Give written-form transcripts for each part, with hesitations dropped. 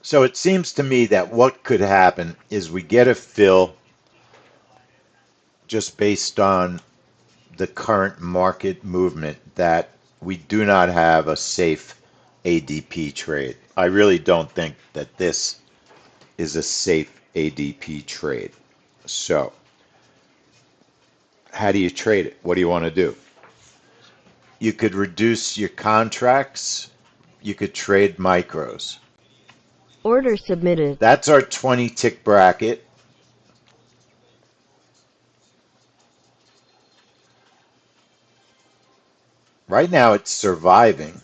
So it seems to me that what could happen is we get a fill just based on the current market movement that we do not have a safe ADP trade. I really don't think that this is a safe ADP trade. So, how do you trade it? What do you want to do? You could reduce your contracts. You could trade micros. Order submitted. That's our 20 tick bracket. Right now it's surviving,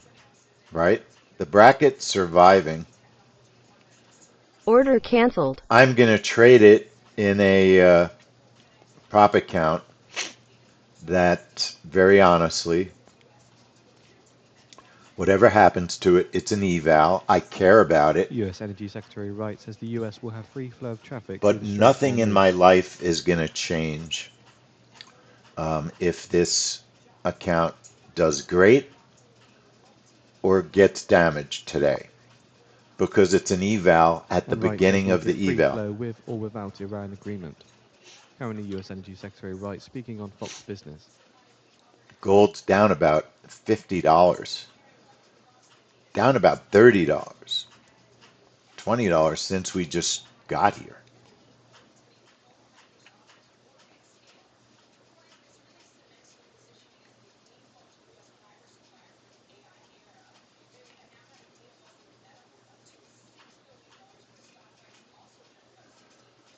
right? The bracket's surviving. Order canceled. I'm going to trade it in a prop account that, very honestly, whatever happens to it, it's an eval. I care about it, U.S. Energy Secretary Wright says the U.S. will have free flow of traffic through but the Strait of nothing in my Hormuz. life is going to change if this account does great or gets damaged today, because it's an eval at the And Wright says beginning we'll of get the free eval. flow with or without Iran agreement. Currently, U.S. Energy Secretary Wright speaking on Fox Business. Gold's down about $50, down about $30, $20 since we just got here.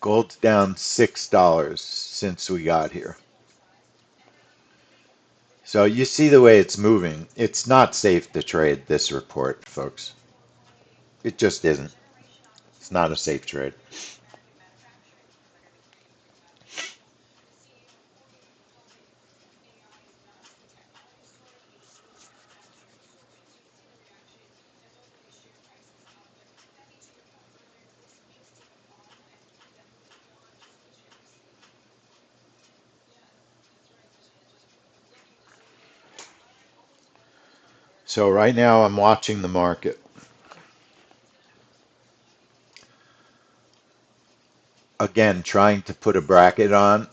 Gold's down $6 since we got here. So you see the way it's moving. It's not safe to trade this report, folks. It just isn't. It's not a safe trade. So right now I'm watching the market. Again, trying to put a bracket on.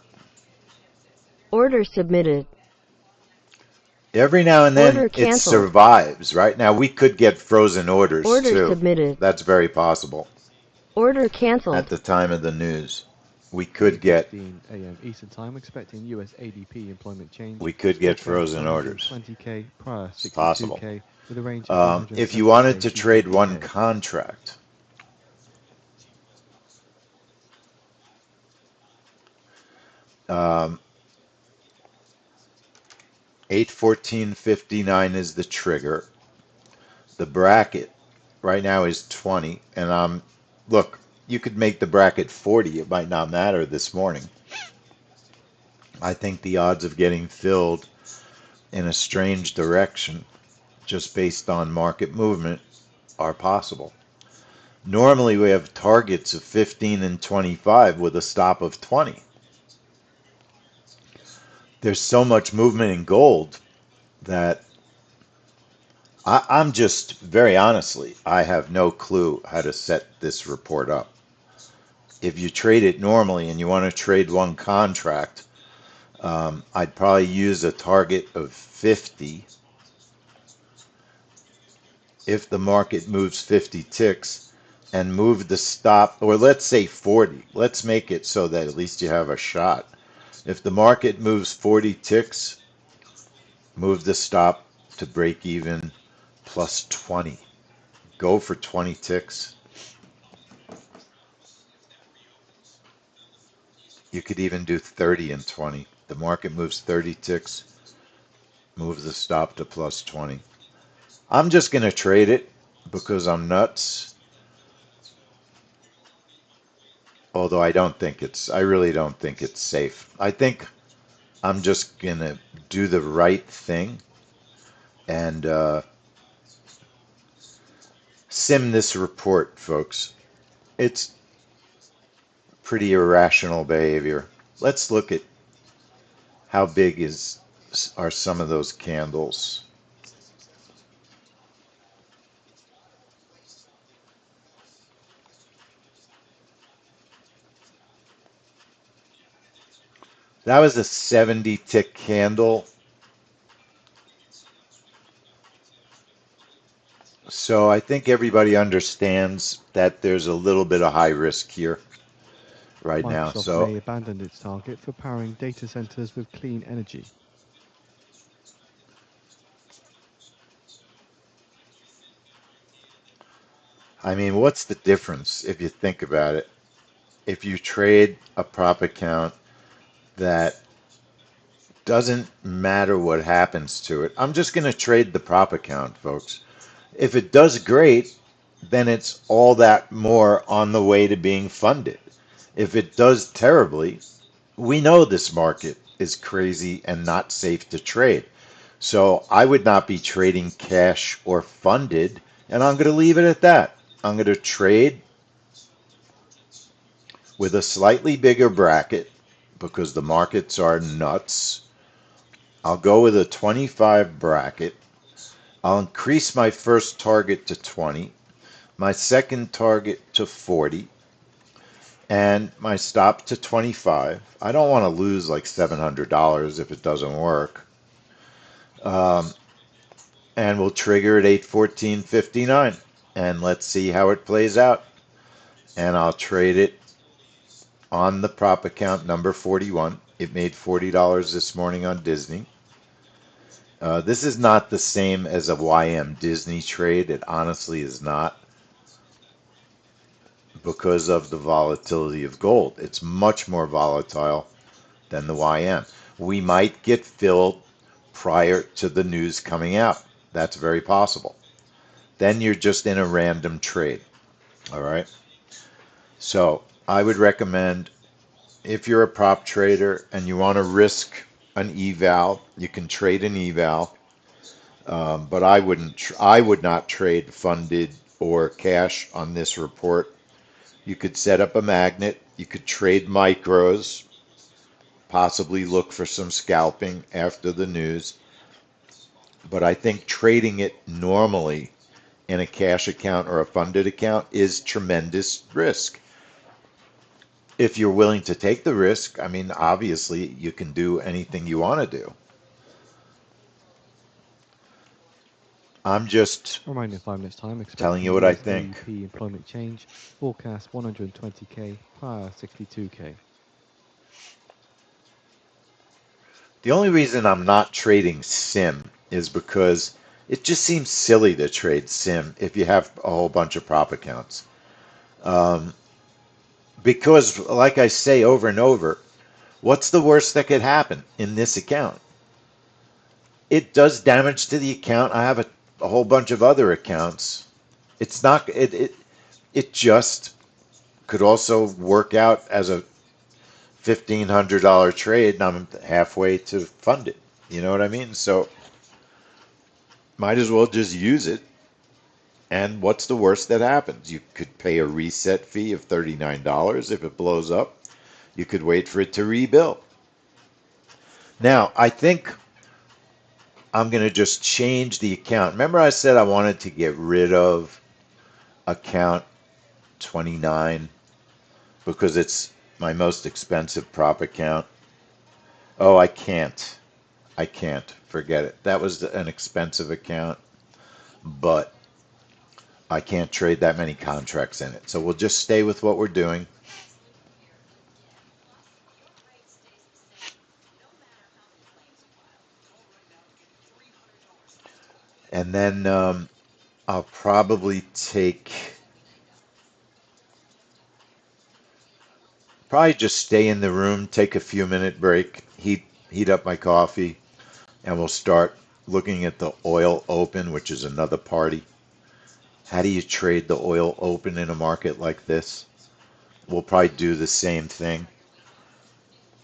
Order submitted. Every now and then Order it canceled. survives. Right now we could get frozen orders Order too. submitted. That's very possible Order at canceled. the time of the news. We could get 8:15 a.m. Eastern Time, expecting U.S. ADP employment change. frozen Forecast orders. 120K, prior It's possible. 62K, with a range of 170K If you wanted to to trade one 250K. contract, um, 814.59 is the trigger. The bracket right now is 20, and look, you could make the bracket 40. It might not matter this morning. I think the odds of getting filled in a strange direction, just based on market movement, are possible. Normally, we have targets of 15 and 25 with a stop of 20. There's so much movement in gold that I'm just, very honestly, I have no clue how to set this report up. If you trade it normally and you want to trade one contract, I'd probably use a target of 50. If the market moves 50 ticks, and move the stop, or let's say 40. Let's make it so that at least you have a shot. If the market moves 40 ticks, move the stop to break even plus 20. Go for 20 ticks. You could even do 30 and 20. The market moves 30 ticks, move the stop to plus 20. I'm just going to trade it because I'm nuts. Although I really don't think it's safe. I think I'm just going to do the right thing and sim this report, folks. It's pretty irrational behavior. Let's look at how big are some of those candles. That was a 70 tick candle. So I think everybody understands that there's a little bit of high risk here right now. Microsoft So, may abandon its target for powering data centers with clean energy. I mean, what's the difference if you think about it? If you trade a prop account that doesn't matter what happens to it, I'm just going to trade the prop account, folks. If it does great, then it's all that more on the way to being funded. If it does terribly, we know this market is crazy and not safe to trade. So I would not be trading cash or funded, and I'm going to leave it at that. I'm going to trade with a slightly bigger bracket because the markets are nuts. I'll go with a 25 bracket. I'll increase my first target to 20, my second target to 40, and my stop to 25. I don't want to lose like $700 if it doesn't work. Um, and we'll trigger at 814.59 and let's see how it plays out. And I'll trade it on the prop account number 41. It made $40 this morning on Disney. This is not the same as a YM Disney trade. It honestly is not because of the volatility of gold. It's much more volatile than the YM. We might get filled prior to the news coming out. That's very possible. Then you're just in a random trade. All right. So I would recommend if you're a prop trader and you want to risk an eval, you can trade an eval. But I wouldn't. I would not trade funded or cash on this report. You could set up a magnet. You could trade micros, possibly look for some scalping after the news. But I think trading it normally in a cash account or a funded account is tremendous risk. If you're willing to take the risk, I mean, obviously you can do anything you want to do. I'm just Reminder in 5 minutes' time, telling you expecting what I US think. ADP employment change, forecast 120K, prior 62K. The only reason I'm not trading sim is because it just seems silly to trade sim if you have a whole bunch of prop accounts. Um, because, like I say over and over, what's the worst that could happen in this account? It does damage to the account. I have a whole bunch of other accounts. It's not, it just could also work out as a $1,500 trade and I'm halfway to fund it. You know what I mean? So might as well just use it. And what's the worst that happens? You could pay a reset fee of $39 if it blows up. You could wait for it to rebuild. Now, I think I'm going to just change the account. Remember I said I wanted to get rid of account 29 because it's my most expensive prop account. Oh, I can't. I can't. Forget it. That was an expensive account, but I can't trade that many contracts in it. So we'll just stay with what we're doing. And then I'll probably just stay in the room, take a few minute break, heat up my coffee, and we'll start looking at the oil open, which is another party. How do you trade the oil open in a market like this? We'll probably do the same thing.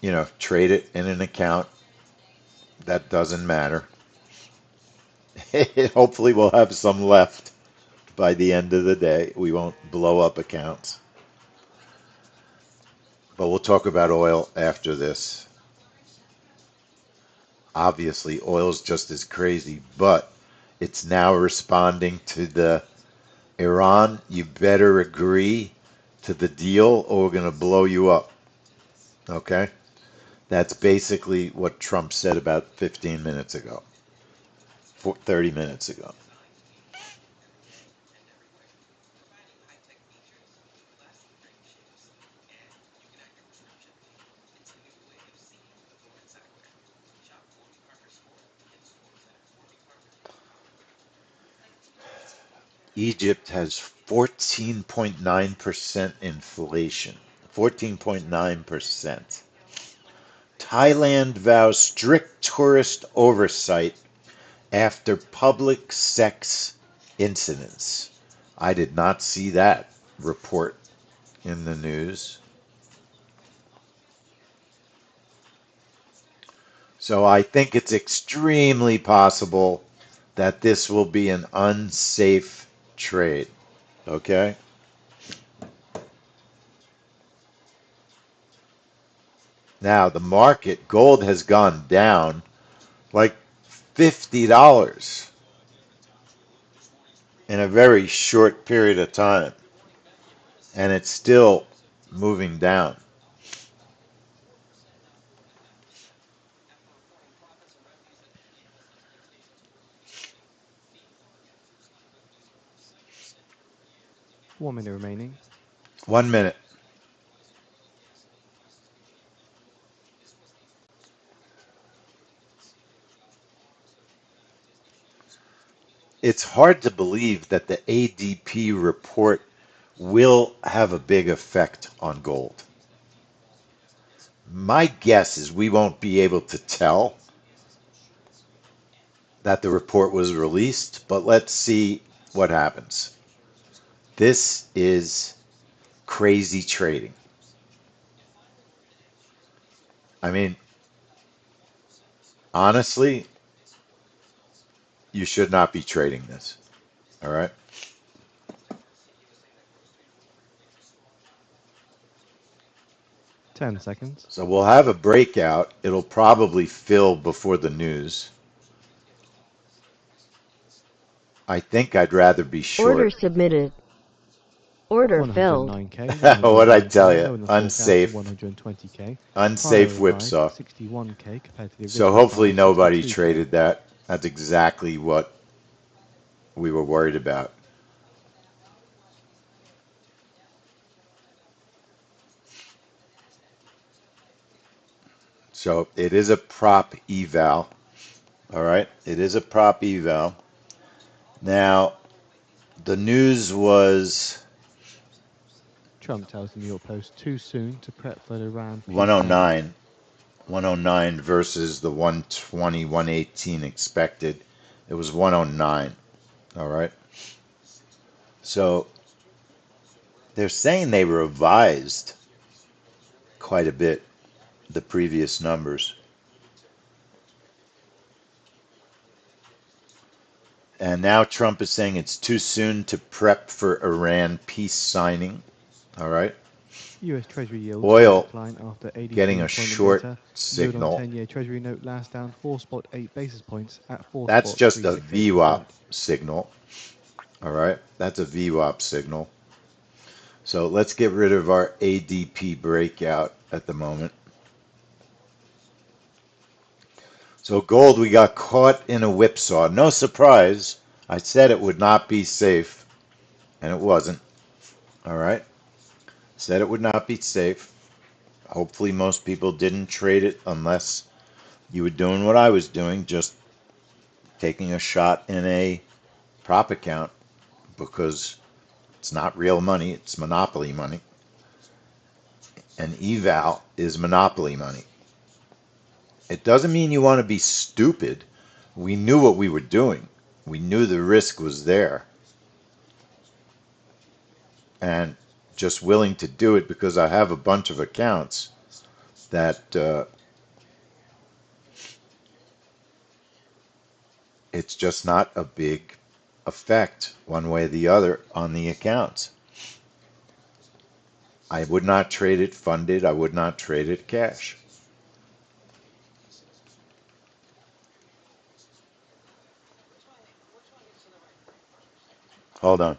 You know, trade it in an account. That doesn't matter. Hopefully, we'll have some left by the end of the day. We won't blow up accounts. But we'll talk about oil after this. Obviously, oil's just as crazy, but it's now responding to the Iran, you better agree to the deal or we're going to blow you up. Okay? That's basically what Trump said about 15 minutes ago, 30 minutes ago. Egypt has 14.9% inflation. 14.9%. Thailand vows strict tourist oversight after public sex incidents. I did not see that report in the news. So I think it's extremely possible that this will be an unsafe trade. Okay? Now, the market, gold has gone down like $50 in a very short period of time, and it's still moving down. One minute remaining. 1 minute. It's hard to believe that the ADP report will have a big effect on gold. My guess is we won't be able to tell that the report was released, but let's see what happens. This is crazy trading. I mean, honestly, you should not be trading this. All right. 10 seconds. So we'll have a breakout. It'll probably fill before the news. I think I'd rather be Order short. submitted. Order filled. 109k, What'd I tell 109k, you? low in the forecast of Unsafe. 120k. Higher Unsafe overnight, whipsaw. 61k compared to the So original high hopefully of nobody 62k. traded that. That's exactly what we were worried about. So it is a prop eval. All right. It is a prop eval. Now, the news was Trump tells the New York Post too soon to prep for the Iran peace summit. 109. 109 versus the 120, 118 expected. It was 109. All right. So they're saying they revised quite a bit the previous numbers. And now Trump is saying it's too soon to prep for Iran peace signing. All right. US Treasury yields further Oil decline after ADP getting a employment short data. Yield on signal. 10-year Treasury note last down 4.8 basis points at That's just a 4.368%. VWAP signal. All right. That's a VWAP signal. So let's get rid of our ADP breakout at the moment. So gold, we got caught in a whipsaw. No surprise. I said it would not be safe, and it wasn't. All right. Said it would not be safe. Hopefully, most people didn't trade it unless you were doing what I was doing, just taking a shot in a prop account because it's not real money, it's monopoly money. And eval is monopoly money. It doesn't mean you want to be stupid. We knew what we were doing, we knew the risk was there. And just willing to do it because I have a bunch of accounts that it's just not a big effect one way or the other on the accounts. I would not trade it funded. I would not trade it cash. Hold on.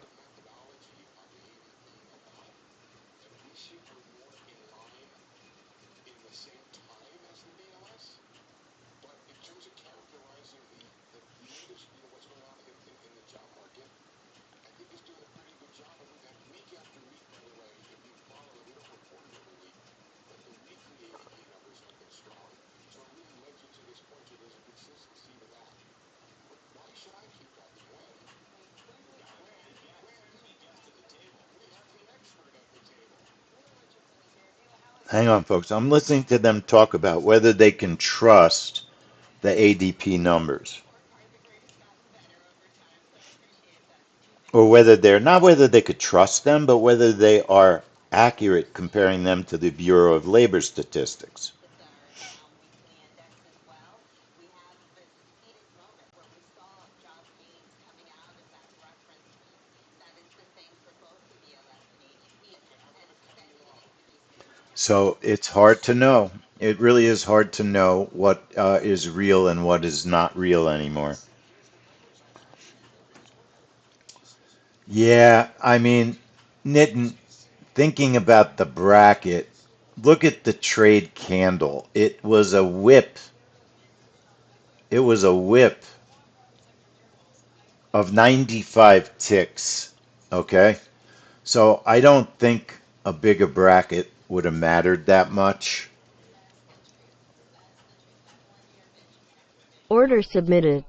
Hang on, folks. I'm listening to them talk about whether they can trust the ADP numbers or whether they're not whether they could trust them, but whether they are accurate comparing them to the Bureau of Labor Statistics. So it's hard to know. It really is hard to know what is real and what is not real anymore. Yeah, I mean, Nitin, thinking about the bracket, look at the trade candle. It was a whip. It was a whip of 95 ticks. Okay. So I don't think a bigger bracket would have mattered that much. Order submitted.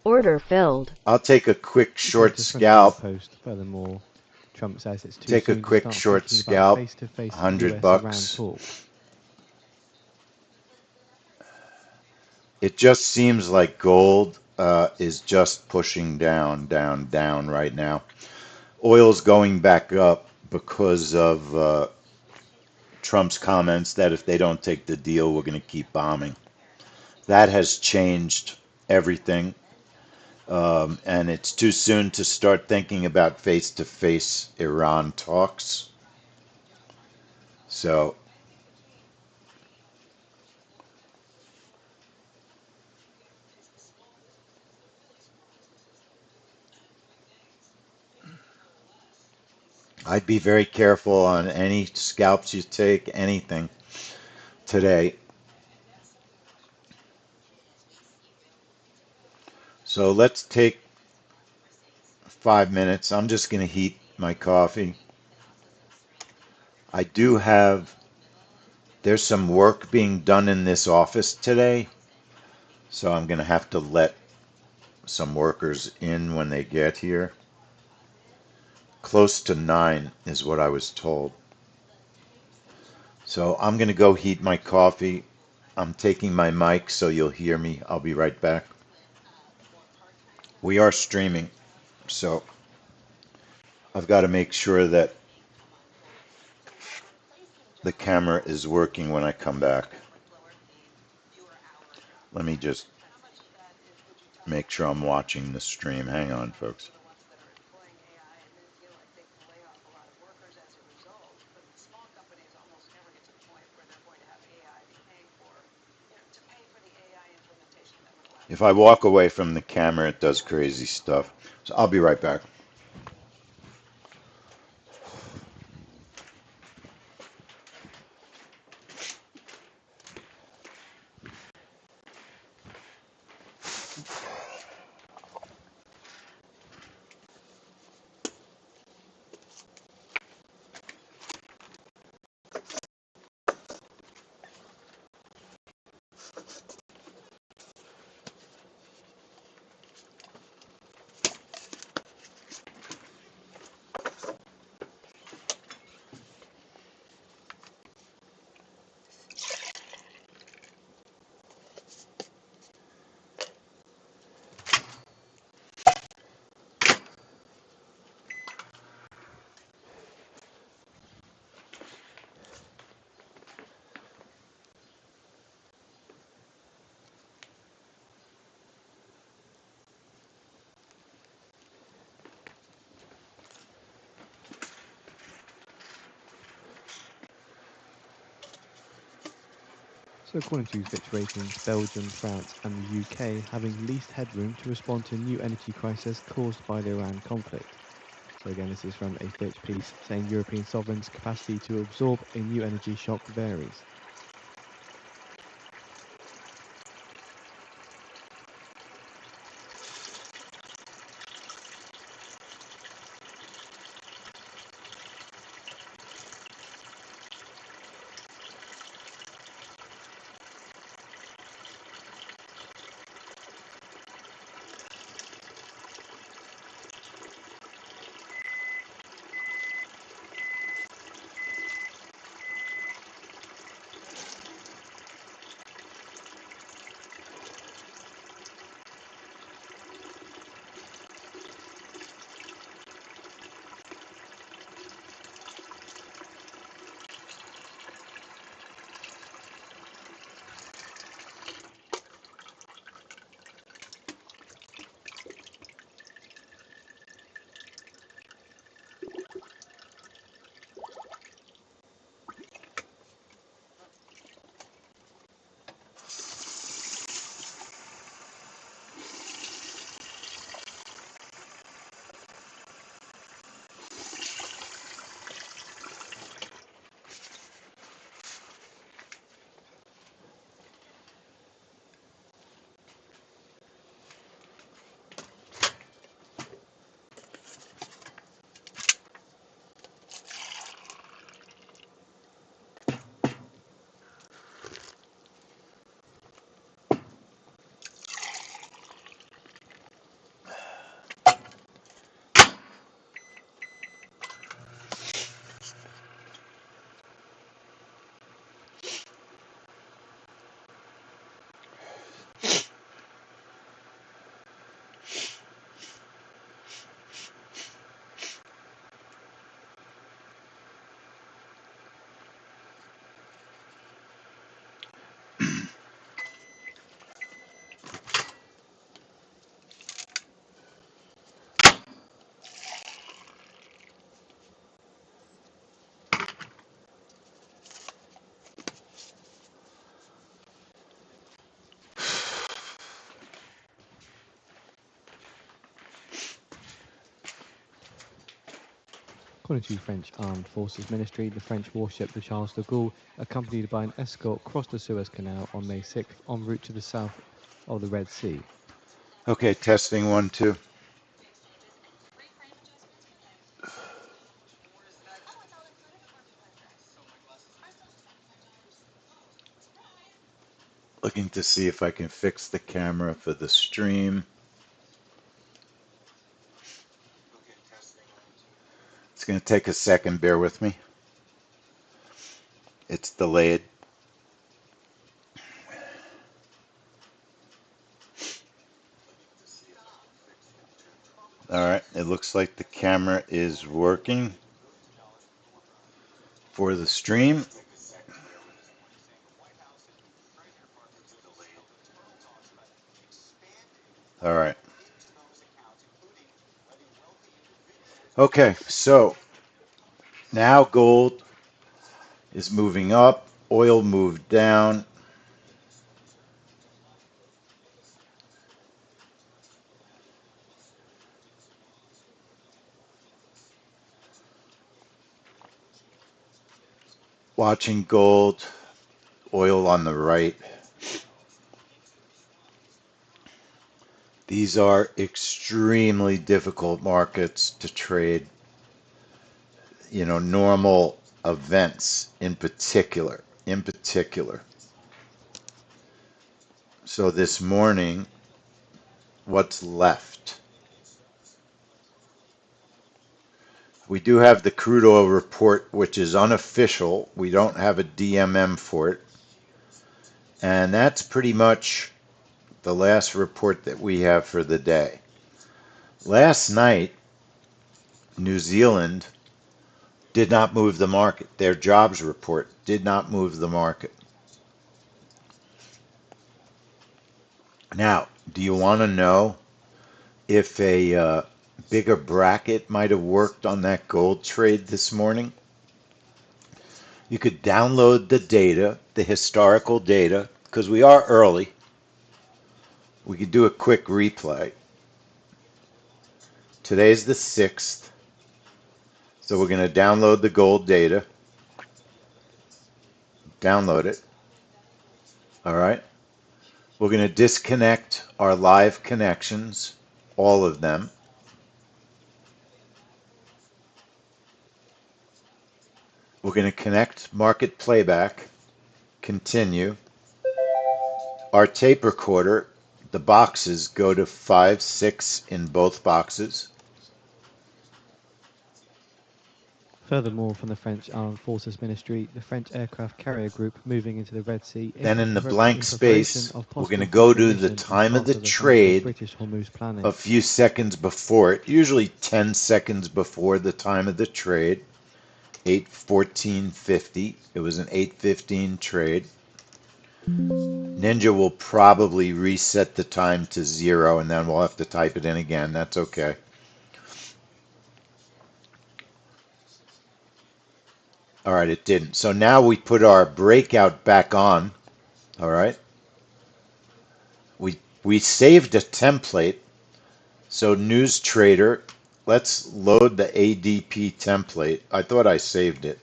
Order filled. I'll take a quick Okay, short just running through the scalp. post. Furthermore, Trump says it's too Take a soon to quick start short thinking about scalp. face-to-face 100 US-Iran bucks. talks. It just seems like gold is just pushing down, down, down right now. Oil's going back up because of Trump's comments that if they don't take the deal, we're going to keep bombing. That has changed everything. And it's too soon to start thinking about face to face Iran talks. So I'd be very careful on any scalps you take, anything today. So let's take 5 minutes. I'm just going to heat my coffee. I do have, there's some work being done in this office today. So I'm going to have to let some workers in when they get here. Close to 9 is what I was told. So I'm going to go heat my coffee. I'm taking my mic so you'll hear me. I'll be right back. We are streaming, so I've got to make sure that the camera is working when I come back. Let me just make sure I'm watching the stream. Hang on, folks. If I walk away from the camera, it does crazy stuff. So I'll be right back. So according to Fitch Ratings, Belgium, France and the UK having least headroom to respond to new energy crisis caused by the Iran conflict. So again, this is from a Fitch piece saying European sovereigns' capacity to absorb a new energy shock varies. According to French Armed Forces Ministry, the French warship the Charles de Gaulle, accompanied by an escort, crossed the Suez Canal on May 6th en route to the south of the Red Sea. Okay, testing 1, 2. Looking to see if I can fix the camera for the stream. It's going to take a second, bear with me. It's delayed. All right, it looks like the camera is working for the stream. All right. Okay, so now gold is moving up, oil moved down. Watching gold, oil on the right. These are extremely difficult markets to trade, normal events in particular. So this morning, what's left? We do have the crude oil report, which is unofficial. We don't have a DMM for it. And that's pretty much the last report that we have for the day. Last night, New Zealand did not move the market. Their jobs report did not move the market. Now, do you want to know if a bigger bracket might have worked on that gold trade this morning? You could download the data, the historical data, because we are early. We could do a quick replay. Today's the 6th. So we're going to download the gold data. Download it. All right. We're going to disconnect our live connections, all of them. We're going to connect market playback, continue. Our tape recorder, the boxes go to 5, 6 in both boxes. Furthermore, from the French Armed Forces Ministry, the French aircraft carrier group moving into the Red Sea Then in the blank in preparation space, of we're going possible to go to the detonation in time of parts the of the vital trade British Hormuz planning. a few seconds before it, usually 10 seconds before the time of the trade, 8:14:50. It was an 8:15 trade. Ninja will probably reset the time to 0 and then we'll have to type it in again. That's okay. All right, it didn't. So now we put our breakout back on. All right. We saved a template. So news trader, let's load the ADP template. I thought I saved it.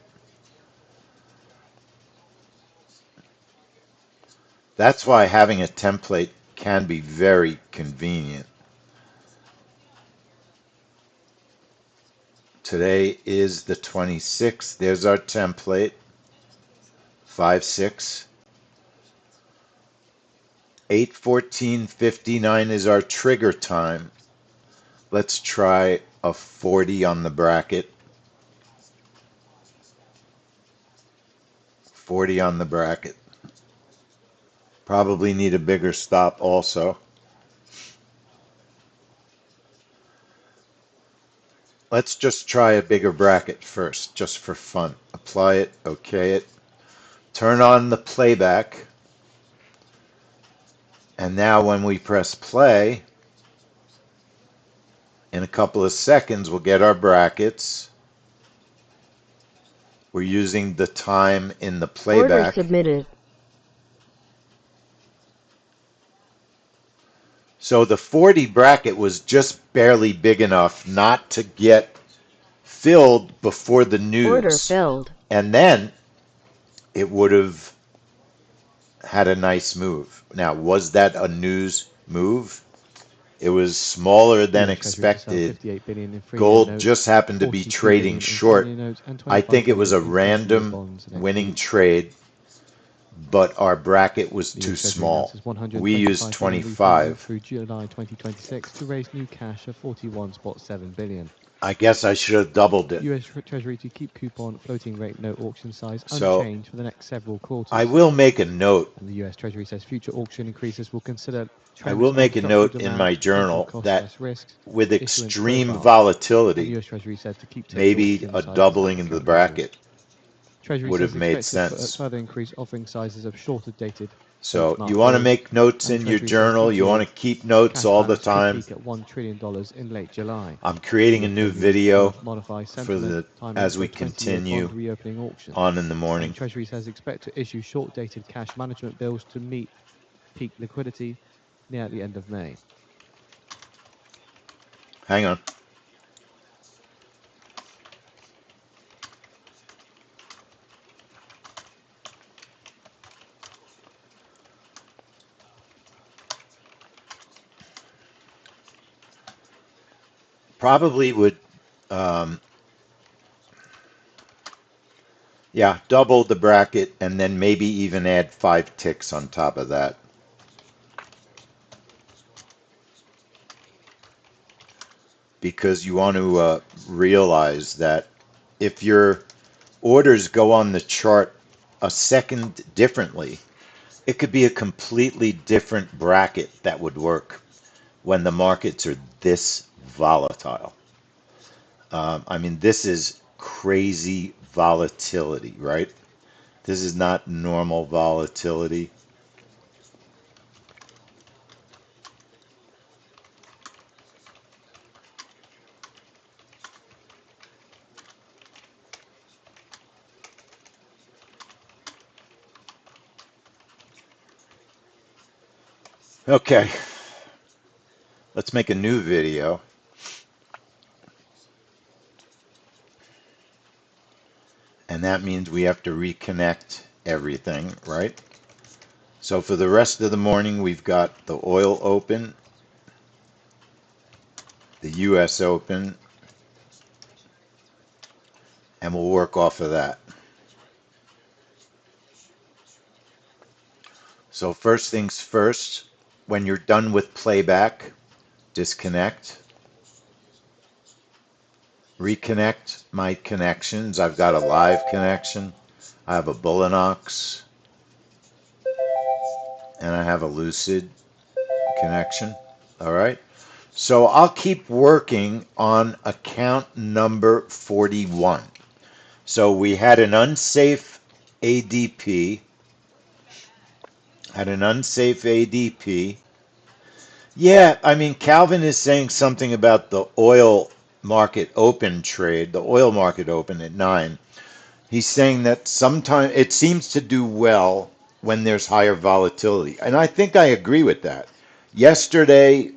That's why having a template can be very convenient. Today is the 26th. There's our template. 5, 6. 8:14:59 is our trigger time. Let's try a 40 on the bracket. 40 on the bracket. Probably need a bigger stop also. Let's just try a bigger bracket first, just for fun. Apply it, okay it. Turn on the playback. And now when we press play, in a couple of seconds, we'll get our brackets. We're using the time in the Order playback. submitted. So the 40 bracket was just barely big enough not to get filled before the Order news, filled. and then it would have had a nice move. Now, was that a news move? It was smaller than US Treasury to sell expected. 58 billion in 3-year Gold just notes, happened to be 42 trading billion in short. 10-year notes, and I 25 think it was billion a in 30-year random bonds next winning week. trade, but our bracket was The too US Treasury small. announces We used 125 billion refunding 25. through July 2026 to raise new cash of 41.7 billion. I guess I should have doubled it. US Treasury to keep coupon floating rate note auction size So unchanged for the next several I quarters. will make a note. And the US Treasury says future auction increases will consider I trends will on make a structural note in demand, my potential journal cost that stress risks, with issuance extreme profiles. And the volatility, US Treasury said to keep TIPS maybe auction a sizes at doubling of the current levels. bracket Treasury would says have made expected sense. further increase offering sizes of shorter dated So you benchmark want to bills, make notes and in your Treasury says journal. You want DTO to keep notes cash all the balance could time. peak at $1 trillion in late July. I'm The creating a US new Treasury needs to video modify for sentiment the timing as for we a 20-year bond continue reopening auction. on in the morning. And Treasury says expect to issue short-dated cash management bills to meet peak liquidity near the end of May. Hang on. Probably would, um, yeah, double the bracket and then maybe even add 5 ticks on top of that. Because you want to realize that if your orders go on the chart a second differently, it could be a completely different bracket that would work when the markets are this volatile. I mean, this is crazy volatility, right? This is not normal volatility. Okay, let's make a new video. And that means we have to reconnect everything, right? So for the rest of the morning, we've got the oil open, the US open, and we'll work off of that. So first things first, when you're done with playback, disconnect, reconnect my connections. I've got a live connection, I have a Bullinox, and I have a Lucid connection. All right. So I'll keep working on account number 41. So we had an unsafe ADP, Yeah, I mean, Calvin is saying something about the oil market open trade, the oil market open at 9. He's saying that sometimes it seems to do well when there's higher volatility. And I think I agree with that. Yesterday,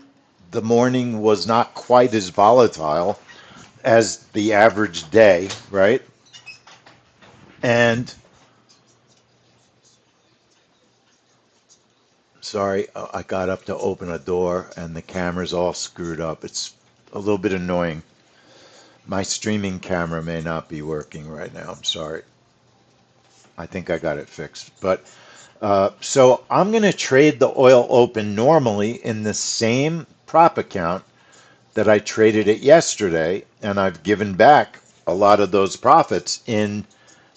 the morning was not quite as volatile as the average day, right? And sorry, I got up to open a door and the camera's all screwed up. It's a little bit annoying. My streaming camera may not be working right now. I'm sorry. I think I got it fixed. But so I'm going to trade the oil open normally in the same prop account that I traded it yesterday, and I've given back a lot of those profits in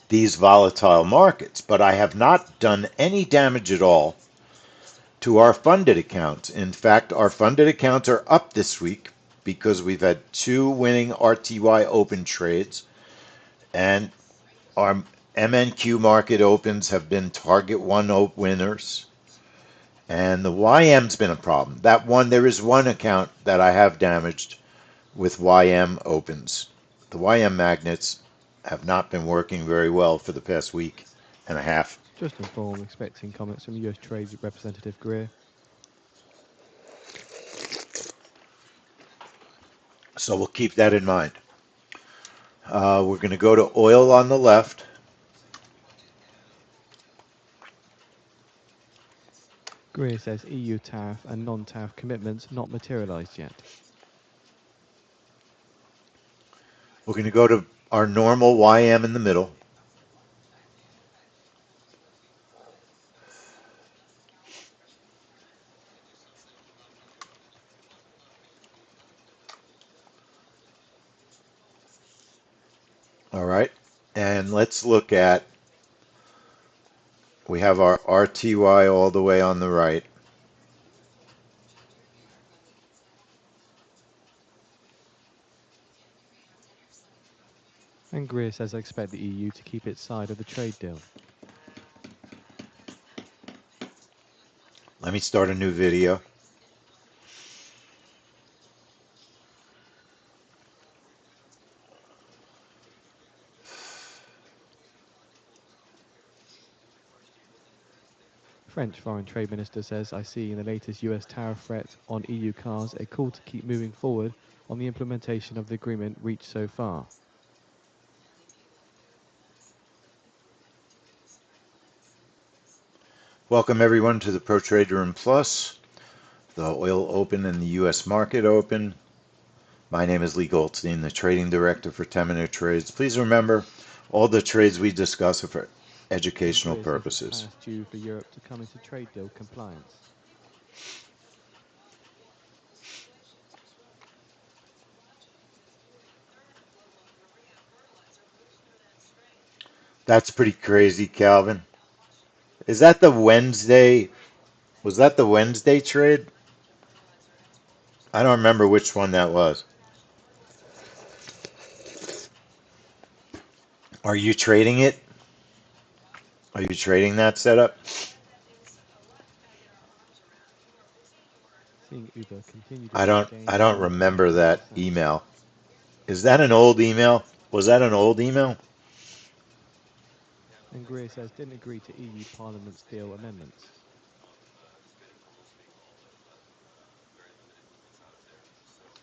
these volatile markets. But I have not done any damage at all to our funded accounts. In fact, our funded accounts are up this week because we've had 2 winning RTY open trades, and our MNQ market opens have been target one winners. And the YM's been a problem. That one, there is one account that I have damaged with YM opens. The YM magnets have not been working very well for the past week and a half. Just inform, expecting comments from US Trade Representative Greer. So we'll keep that in mind. We're going to go to oil on the left. Greer says EU tariff and non-tariff commitments not materialized yet. We're going to go to our normal YM in the middle. All right. And let's look at, we have our RTY all the way on the right. And Greer says I expect the EU to keep its side of the trade deal. Let me start a new video. French Foreign Trade Minister says, I see in the latest US tariff threat on EU cars a call to keep moving forward on the implementation of the agreement reached so far. Welcome everyone to the Pro Trader Room Plus, the oil open and the US market open. My name is Lee Goldstein, the trading director for 10-minute trades. Please remember, all the trades we discuss are for And educational Greer says it's purposes. past due for Europe to come into trade deal compliance. That's pretty crazy, Calvin. Is that the Wednesday? Was that the Wednesday trade? I don't remember which one that was. Are you trading it? Are you trading that setup? Seeing Uber continue to I show don't gains I of don't more than remember that 15%. email. Is that an old email? Was that an old email? And Greer says didn't agree to EU Parliament's deal amendments.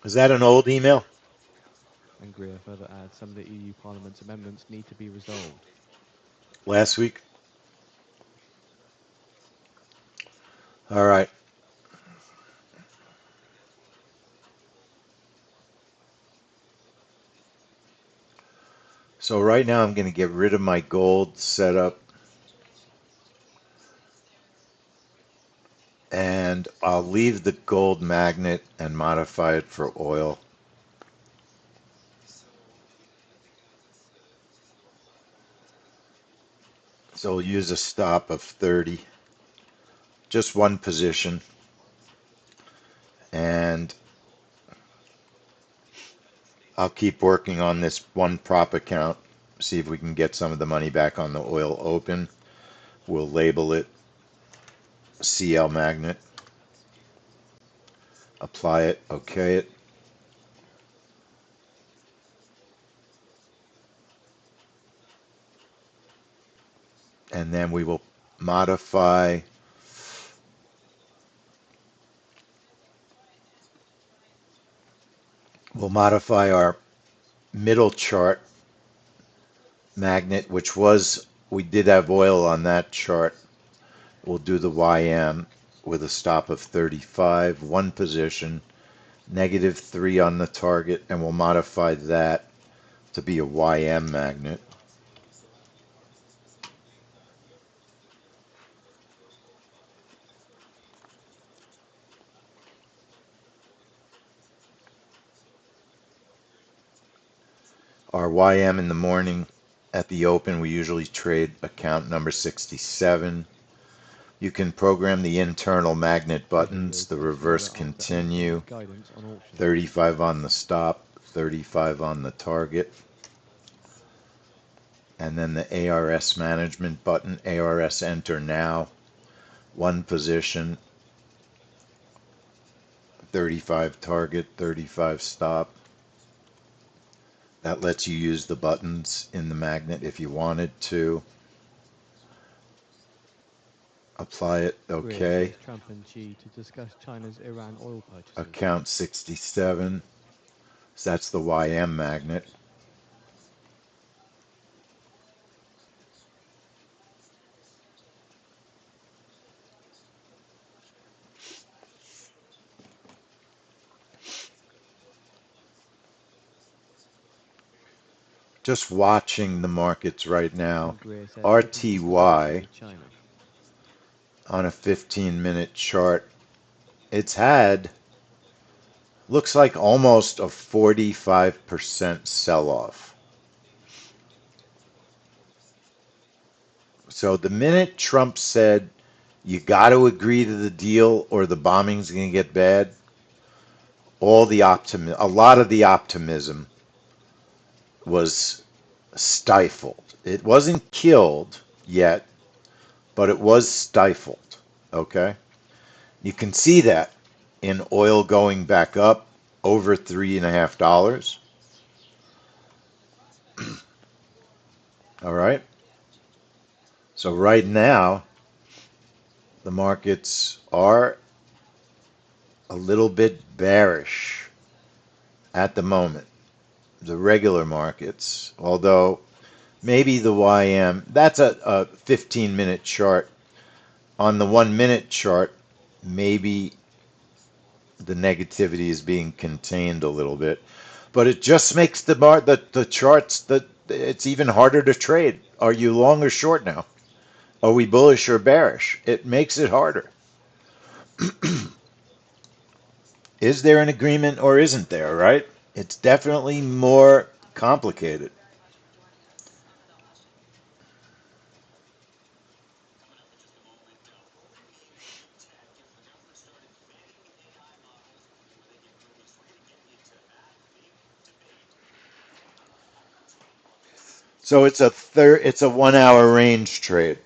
Is that an old email? And Greer further adds some of the EU Parliament's amendments need to be resolved. Last week? All right. So right now I'm going to get rid of my gold setup and I'll leave the gold magnet and modify it for oil. So we'll use a stop of 30, just one position. And I'll keep working on this one prop account, see if we can get some of the money back on the oil open. We'll label it CL magnet, apply it, okay it, and then we will modify our middle chart magnet, which was, we did have oil on that chart. We'll do the YM with a stop of 35, one position, -3 on the target, and we'll modify that to be a YM magnet. Our YM in the morning at the open, we usually trade account number 67. You can program the internal magnet Trader buttons, Fields the gets reverse further after asking continue, for guidance on auctions. 35 on the stop, 35 on the target, and then the ARS management button, ARS enter now, one position, 35 target, 35 stop. That lets you use the buttons in the magnet if you wanted to. Apply it, Greer okay. says Trump and Xi to discuss China's Iran oil purchases. Account 67, so that's the YM magnet. Just watching the markets right now. And Greer says, looking to start RTY with China. on a 15-minute chart. It's had, looks like almost a 45% sell off. So the minute Trump said, you got to agree to the deal or the bombing's going to get bad, a lot of the optimism was stifled. It wasn't killed yet, but it was stifled. Okay? You can see that in oil going back up over $3.50. All right. So right now, the markets are a little bit bearish at the moment. The regular markets, although maybe the YM, that's a 15-minute chart. On the 1 minute chart, maybe the negativity is being contained a little bit, but it just makes the charts that it's even harder to trade. Are you long or short now? Are we bullish or bearish? It makes it harder. Is there an agreement or isn't there, right? It's definitely more complicated. So it's a 1 hour range trade.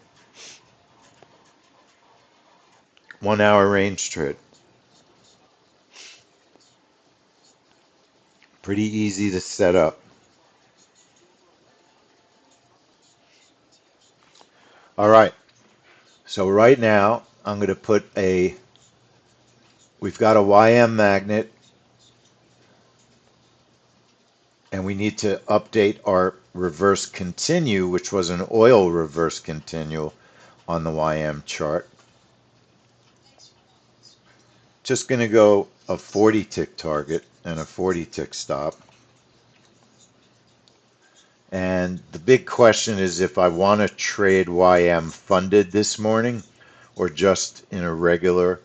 1 hour range trade. Pretty easy to set up. All right. So right now I'm going to we've got a YM magnet and we need to update our reverse continue, which was an oil reverse continue on the YM chart. Just going to go a 40 tick target and a 40 tick stop. And the big question is if I want to trade YM funded this morning or just in a regular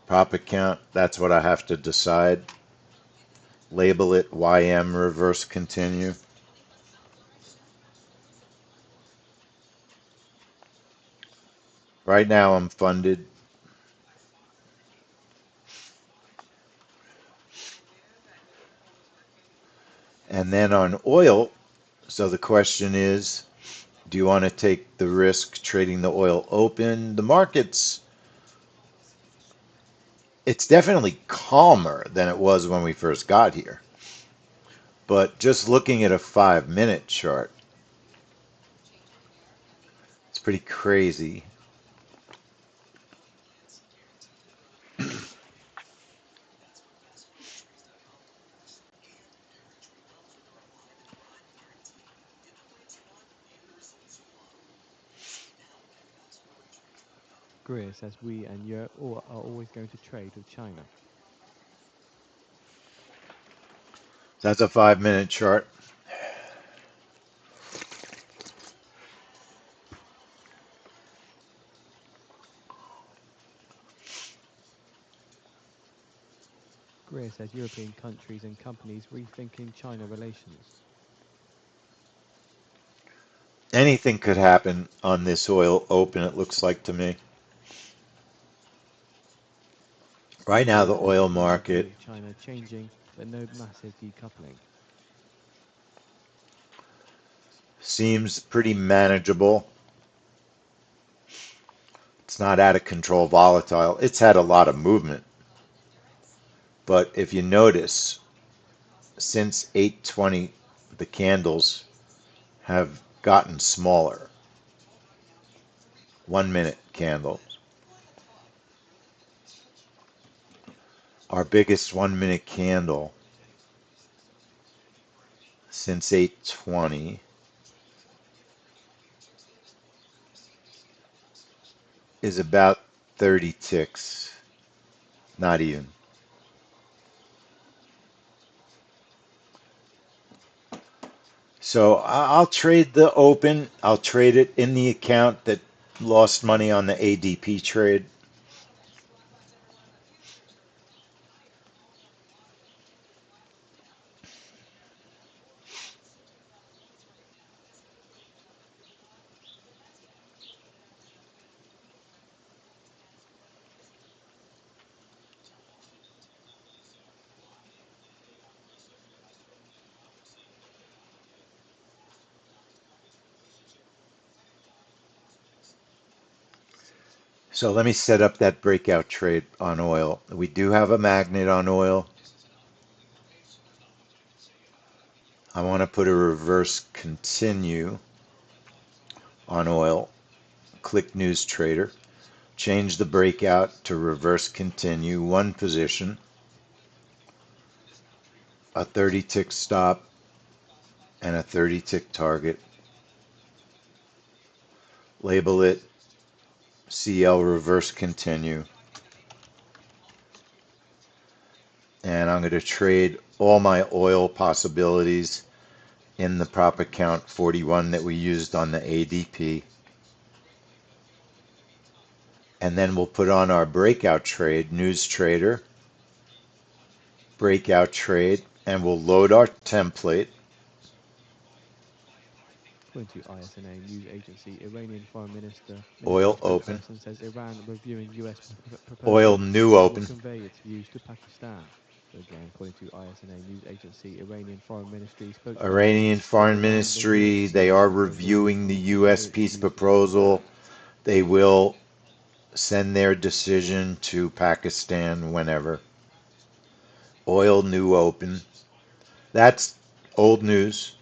prop account. That's what I have to decide. Label it YM reverse continue. Right now I'm funded. And then on oil, so the question is, do you want to take the risk trading the oil open? The market's it's definitely calmer than it was when we first got here. But just looking at a 5 minute chart, it's pretty crazy. Greer says we and Europe are always going to trade with China. That's a 5 minute chart. Greer says European countries and companies rethinking China relations. Anything could happen on this oil open, it looks like to me. Right And now, Greer the says oil we agree market with China changing, but no massive decoupling. seems pretty manageable. It's not out of control volatile. It's had a lot of movement. But if you notice, since 820, the candles have gotten smaller. 1 minute candles. Our biggest 1 minute candle since 820 is about 30 ticks. Not even. So I'll trade the open. I'll trade it in the account that lost money on the ADP trade. So let me set up that breakout trade on oil. We do have a magnet on oil. I want to put a reverse continue on oil. Click News Trader. Change the breakout to reverse continue. One position. A 30 tick stop and a 30 tick target. Label it CL reverse continue. And I'm going to trade all my oil possibilities in the prop account 41 that we used on the ADP. And then we'll put on our breakout trade, News Trader, breakout trade, and we'll load our template. According to ISNA news agency, Iranian Foreign Minister Oil open, spokesperson says Iran reviewing US oil proposal new that will open. convey its views to Pakistan. So again, according to ISNA news agency, Iranian Foreign Ministry spokesperson Iranian says Foreign Iran reviewing Ministry, its they US are proposal reviewing that the will U.S. convey its peace views to proposal. Pakistan. They will send their decision to Pakistan whenever. Oil new open. That's old news.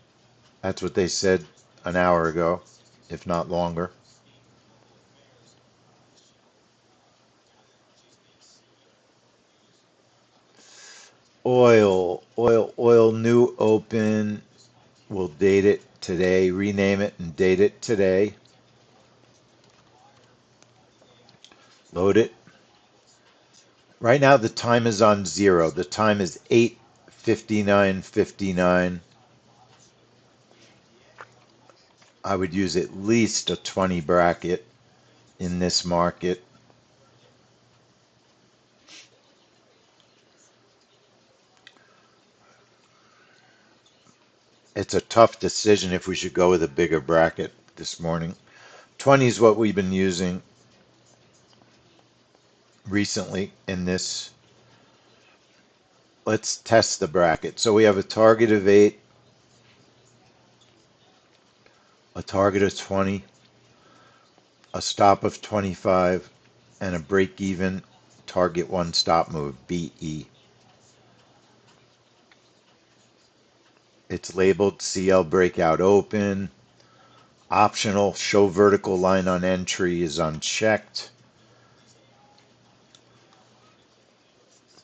That's what they said an hour ago, if not longer. Oil new open. We'll date it today, rename it and date it today. Load it. Right now the time is on 0. The time is 8:59:59. I would use at least a 20 bracket in this market. It's a tough decision if we should go with a bigger bracket this morning. 20 is what we've been using recently in this. Let's test the bracket. So we have a target of 8, a target of 20, a stop of 25, and a break even target 1 stop move, BE. It's labeled CL breakout open. Optional show vertical line on entry is unchecked.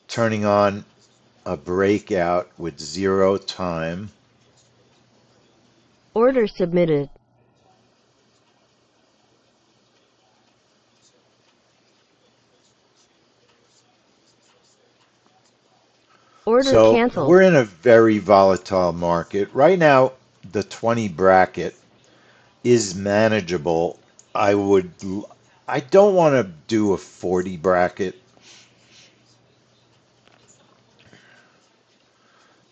Turning on a breakout with 0 time. Order submitted. Order So canceled. we're in a very volatile market. Right now, the 20 bracket is manageable. I would, I don't want to do a 40 bracket,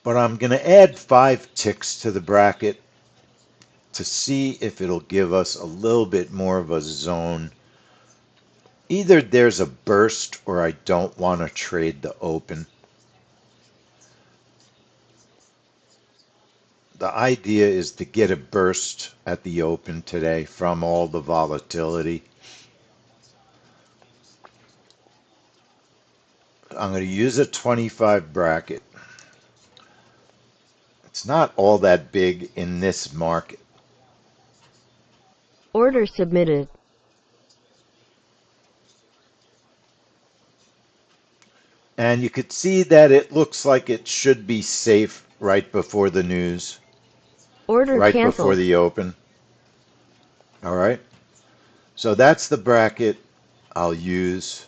but I'm going to add 5 ticks to the bracket to see if it'll give us a little bit more of a zone. Either there's a burst or I don't want to trade the open. The idea is to get a burst at the open today from all the volatility. I'm going to use a 25 bracket. It's not all that big in this market. Order submitted. And you could see that it looks like it should be safe right before the news, Order right before canceled. the open. All right. So that's the bracket I'll use.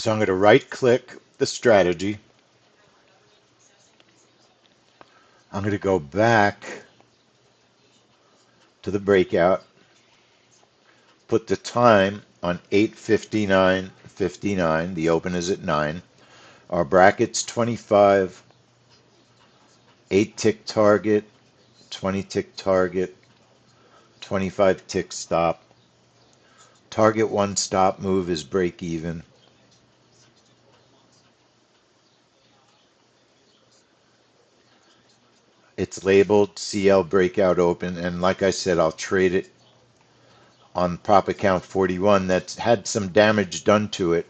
So I'm going to right click the strategy. I'm going to go back to the breakout, put the time on 8:59:59. The open is at 9. Our bracket's 25, 8 tick target, 20 tick target, 25 tick stop. Target one stop move is break even. It's labeled CL breakout open, and like I said, I'll trade it on prop account 41 that's had some damage done to it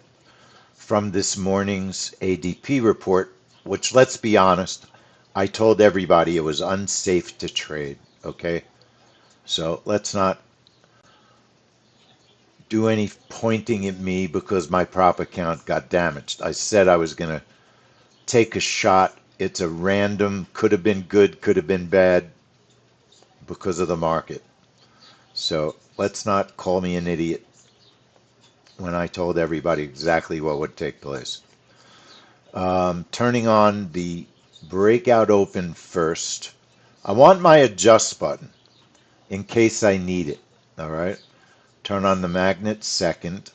from this morning's ADP report, which, let's be honest, I told everybody it was unsafe to trade. Okay, so let's not do any pointing at me because my prop account got damaged. I said I was going to take a shot. It's a random, could have been good, could have been bad because of the market. So let's not call me an idiot when I told everybody exactly what would take place. Turning on the breakout open first. I want my adjust button in case I need it. All right. Turn on the magnet second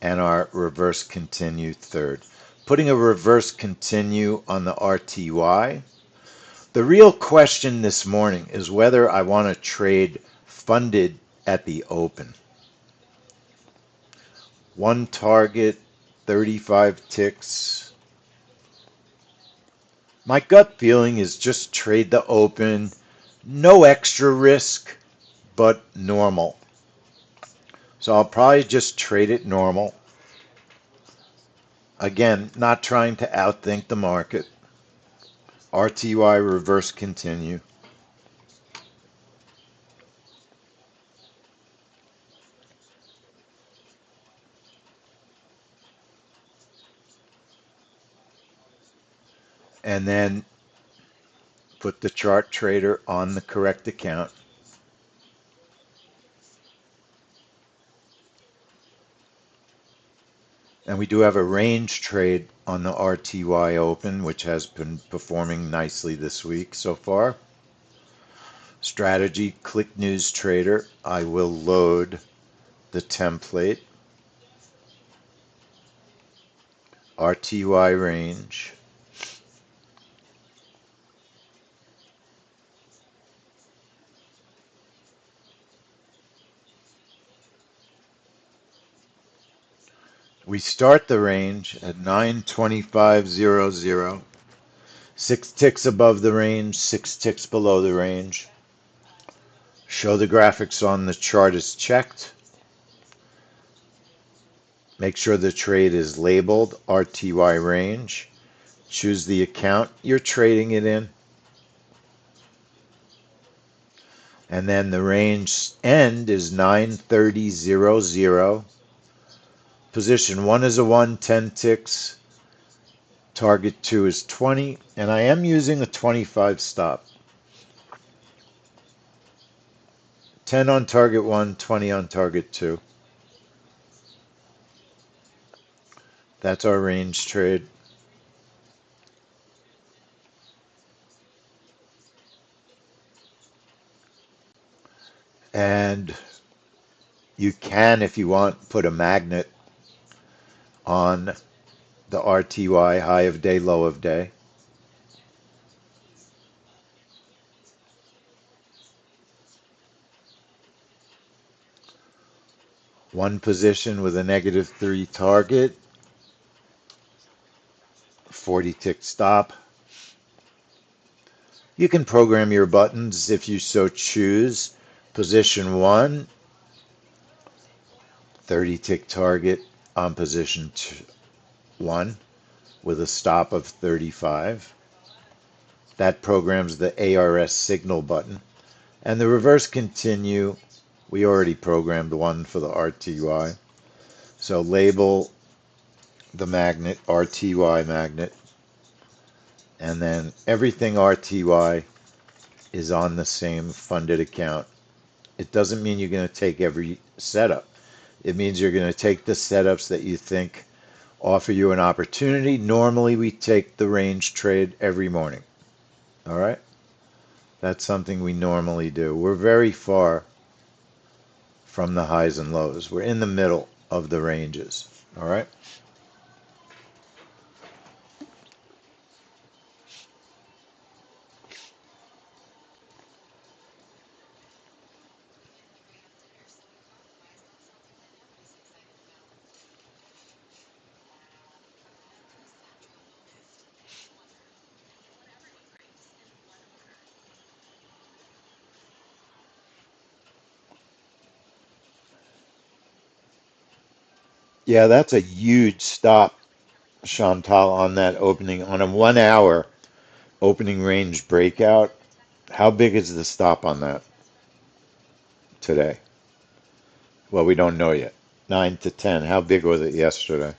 and our reverse continue third. Putting a reverse continue on the RTY. The real question this morning is whether I want to trade funded at the open. One target, 35 ticks. My gut feeling is just trade the open. No extra risk, but normal. So I'll probably just trade it normal. Again, not trying to outthink the market. RTY reverse continue. And then put the chart trader on the correct account. And we do have a range trade on the RTY open, which has been performing nicely this week so far. Strategy, click news trader. I will load the template. RTY range. We start the range at 925.00. 6 ticks above the range, 6 ticks below the range. Show the graphics on the chart is checked. Make sure the trade is labeled RTY range. Choose the account you're trading it in. And then the range end is 930.00. Position 1 is a 1, 10 ticks. Target 2 is 20. And I am using a 25 stop. 10 on target 1, 20 on target 2. That's our range trade. And you can, if you want, put a magnet on the RTY high of day, low of day. One position with a -3 target, 40 tick stop. You can program your buttons if you so choose. Position 1, 30 tick target on position 1 with a stop of 35. That programs the ARS signal button. And the reverse continue, we already programmed one for the RTY. So label the magnet RTY magnet. And then everything RTY is on the same funded account. It doesn't mean you're going to take every setup. It means you're going to take the setups that you think offer you an opportunity. Normally, we take the range trade every morning. All right? That's something we normally do. We're very far from the highs and lows. We're in the middle of the ranges. All right? Yeah, that's a huge stop, Chantal, on that opening, on a 1 hour opening range breakout. How big is the stop on that today? Well, we don't know yet. 9 to 10. How big was it yesterday?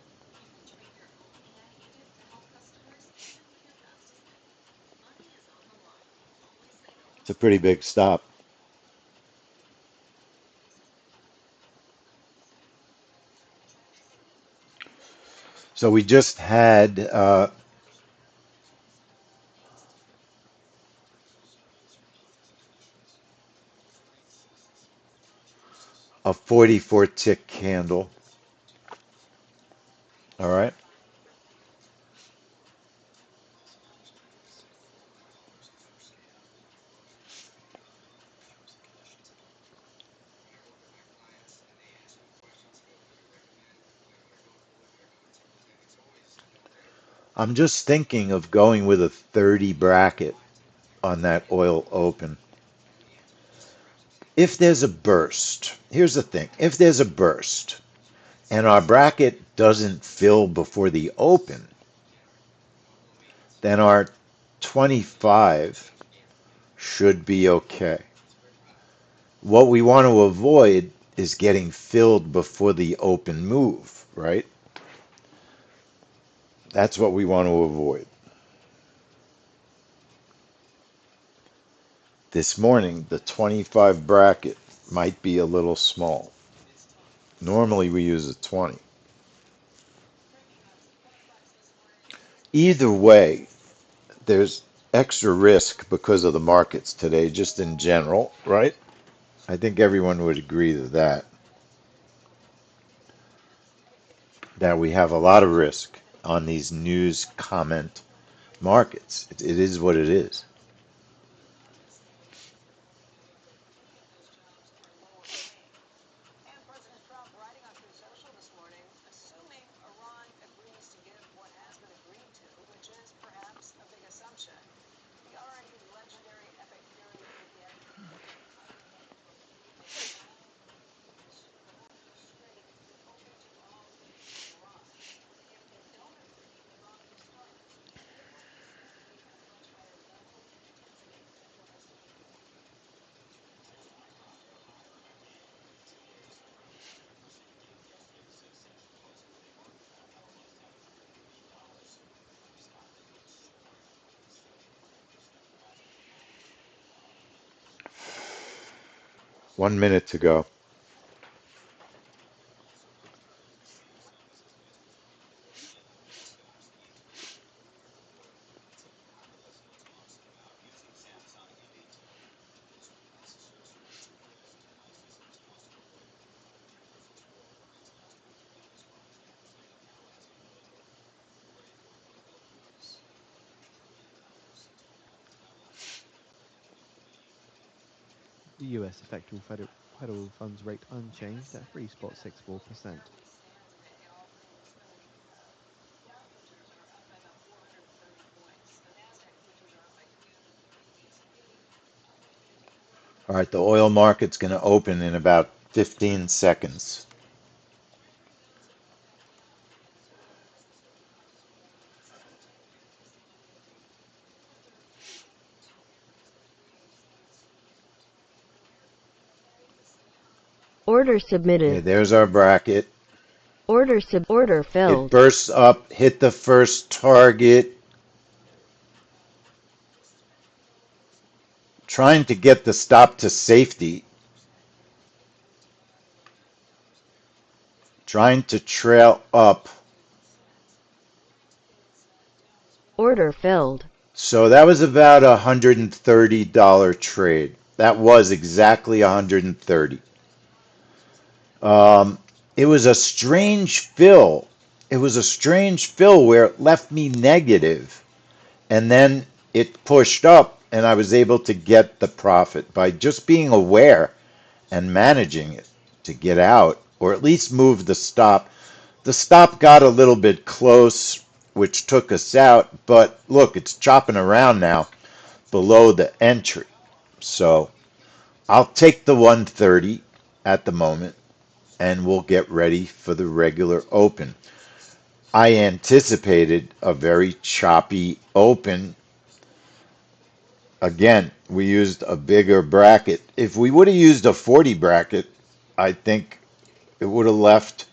It's a pretty big stop. So we just had a 44 tick candle. All right. I'm just thinking of going with a 30 bracket on that oil open. If there's a burst, here's the thing. If there's a burst and our bracket doesn't fill before the open, then our 25 should be okay. What we want to avoid is getting filled before the open move, right? That's what we want to avoid. This morning, the 25 bracket might be a little small. Normally, we use a 20. Either way, there's extra risk because of the markets today, just in general, right? I think everyone would agree to that we have a lot of risk on these news comment markets. It is what it is. One minute to go. The US effective federal funds rate unchanged at 3.64%. All right, the oil market's going to open in about 15 seconds. Order Okay, submitted. there's our bracket. Order It filled. bursts up, hit the first target, trying to get the stop to safety. trying to trail up. Order filled. So that was about a $130 trade. That was exactly 130. Um, it was a strange fill. It was a strange fill where it left me negative, and then it pushed up, and I was able to get the profit by just being aware and managing it to get out, or at least move the stop. The stop got a little bit close, which took us out, but look, it's chopping around now below the entry. So I'll take the 130 at the moment, and we'll get ready for the regular open. I anticipated a very choppy open. Again, we used a bigger bracket. If we would have used a 40 bracket, I think it would have left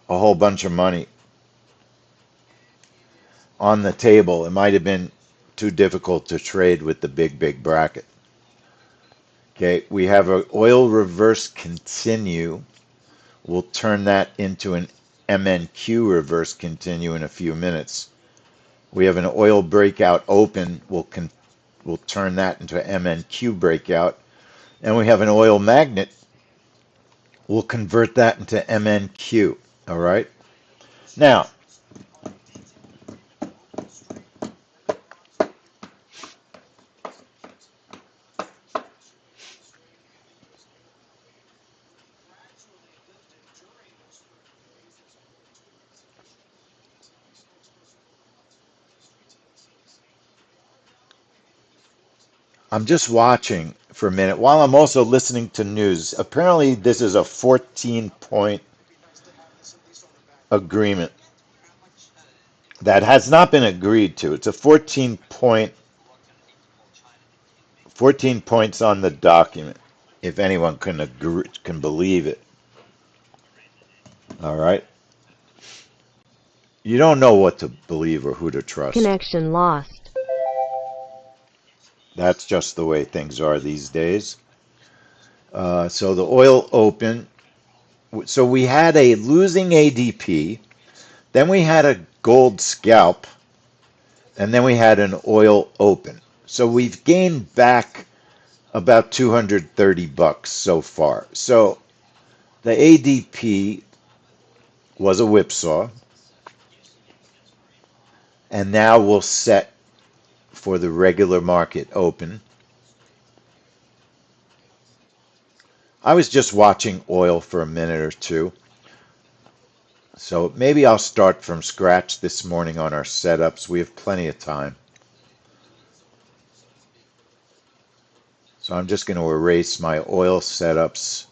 a whole bunch of money on the table. It might have been too difficult to trade with the big bracket. Okay, we have an oil reverse continue. We'll turn that into an MNQ reverse continue in a few minutes. We have an oil breakout open. We'll turn that into an MNQ breakout. And we have an oil magnet. We'll convert that into MNQ. All right. Now, I'm just watching for a minute while I'm also listening to news. Apparently, this is a 14-point agreement that has not been agreed to. It's a 14 points on the document, if anyone can believe it. All right. You don't know what to believe or who to trust. Connection lost. That's just the way things are these days. So the oil open. So we had a losing ADP, then we had a gold scalp, and then we had an oil open. So we've gained back about 230 bucks so far. So the ADP was a whipsaw, and now we'll set for the regular market open. I was just watching oil for a minute or two. So maybe I'll start from scratch this morning on our setups. We have plenty of time. So I'm just going to erase my oil setups.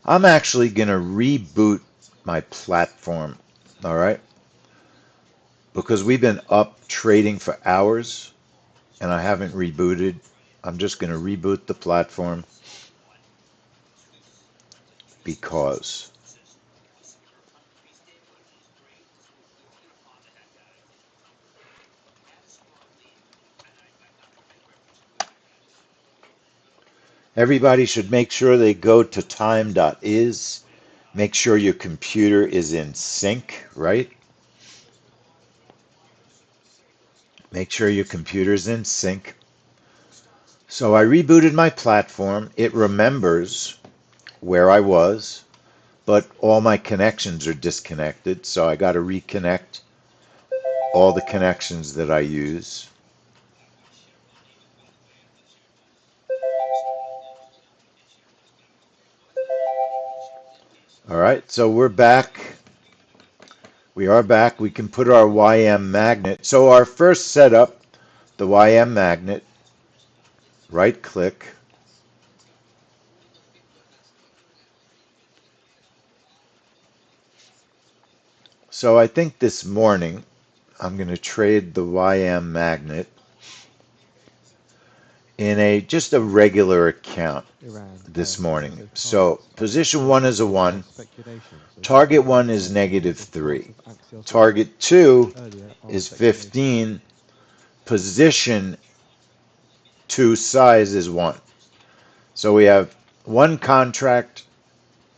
I'm actually going to reboot my platform, all right? Because we've been up trading for hours and I haven't rebooted. I'm just going to reboot the platform because. Everybody should make sure they go to time.is. Make sure your computer is in sync, right? Make sure your computer's in sync. So I rebooted my platform. It remembers where I was, but all my connections are disconnected. So I got to reconnect all the connections that I use. All right, so we're back. We are back. We can put our YM magnet. So our first setup, the YM magnet, right click. So I think this morning I'm going to trade the YM magnet in just a regular account Iran this fell. morning. So So targets are position one is a accelerating one. price speculation. So Target support one is levels negative as part 3. of Axios report Target 2 earlier are is speculation. 15. Position 2 size is 1. So we have one contract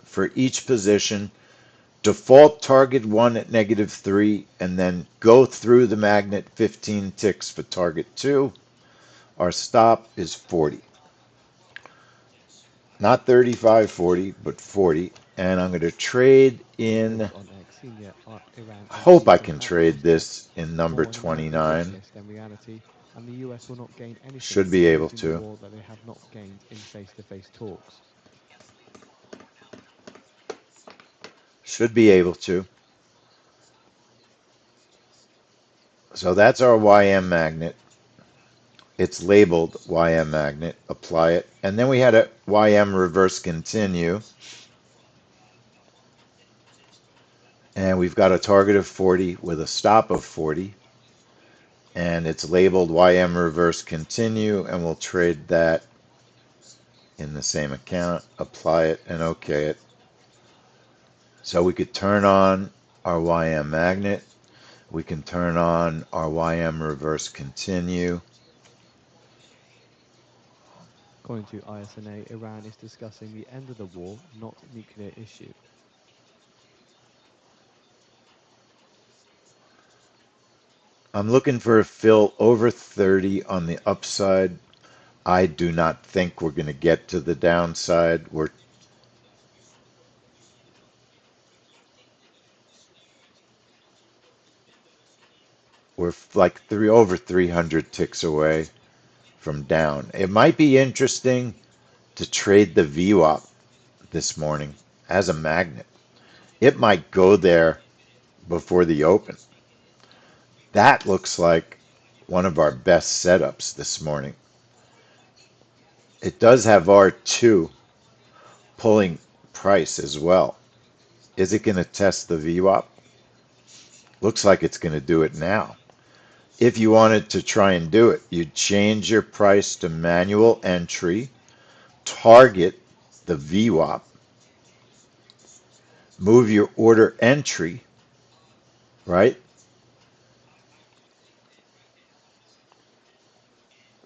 for each position. default target 1 at -3, and then go through the magnet 15 ticks for target 2. Our stop is 40. Not 35, 40, but 40. And I'm going to trade in, This on X, senior Iran hope MP I says can trade Axios tests this in number more on a magnet wish 29. list than reality, and the US will not gain anything Should from be able losing the to. war that they have not gained in face-to-face talks. Should be able to. So that's our YM magnet. It's labeled YM magnet. Apply it. And then we had a YM reverse continue. And we've got a target of 40 with a stop of 40. And it's labeled YM reverse continue. And we'll trade that in the same account. Apply it and OK it. So we could turn on our YM magnet. We can turn on our YM reverse continue. According to ISNA, Iran is discussing the end of the war, not nuclear issue. I'm looking for a fill over 30 on the upside. I do not think we're going to get to the downside. We're like over 300 ticks away from down. It might be interesting to trade the VWAP this morning as a magnet. It might go there before the open. That looks like one of our best setups this morning. It does have R2 pulling price as well. Is it going to test the VWAP? Looks like it's going to do it now. If you wanted to try and do it, you'd change your price to manual entry, target the VWAP, move your order entry, right?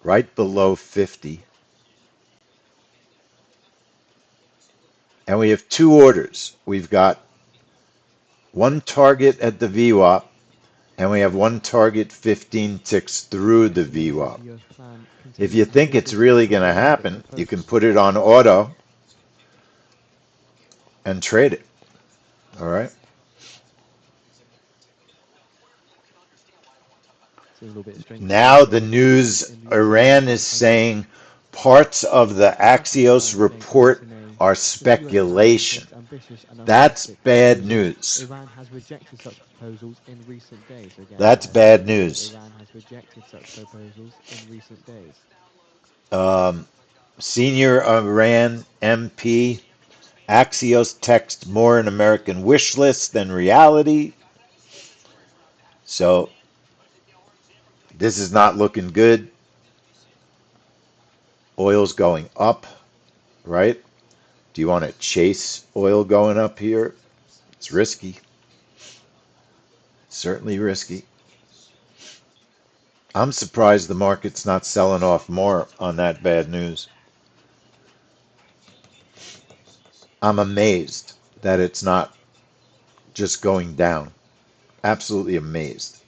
Right below 50. And we have two orders. We've got one target at the VWAP, and we have one target 15 ticks through the ISNA says VWAP. the US plan If contains you think it's ambitious and really going to unrealistic happen, you can proposals. put it on auto and trade it. All right. Seeing a little bit of strengthening Now of the dollar forwards news, in the S&P Iran is 500. saying parts of the Back on Axios Iran again, report ISNA are says the US plan speculation. contains ambitious and That's unrealistic bad proposals. news. Iran has rejected such proposals in recent days. So again, That's bad ISNA says news. Iran has rejected such proposals in recent days. Um, Senior Iran MP, Axios text more an American wish list than reality. So this is not looking good. Oil's going up, right? Do you want to chase oil going up here? It's risky. Certainly risky. I'm surprised the market's not selling off more on that bad news. I'm amazed that it's not just going down. Absolutely amazed.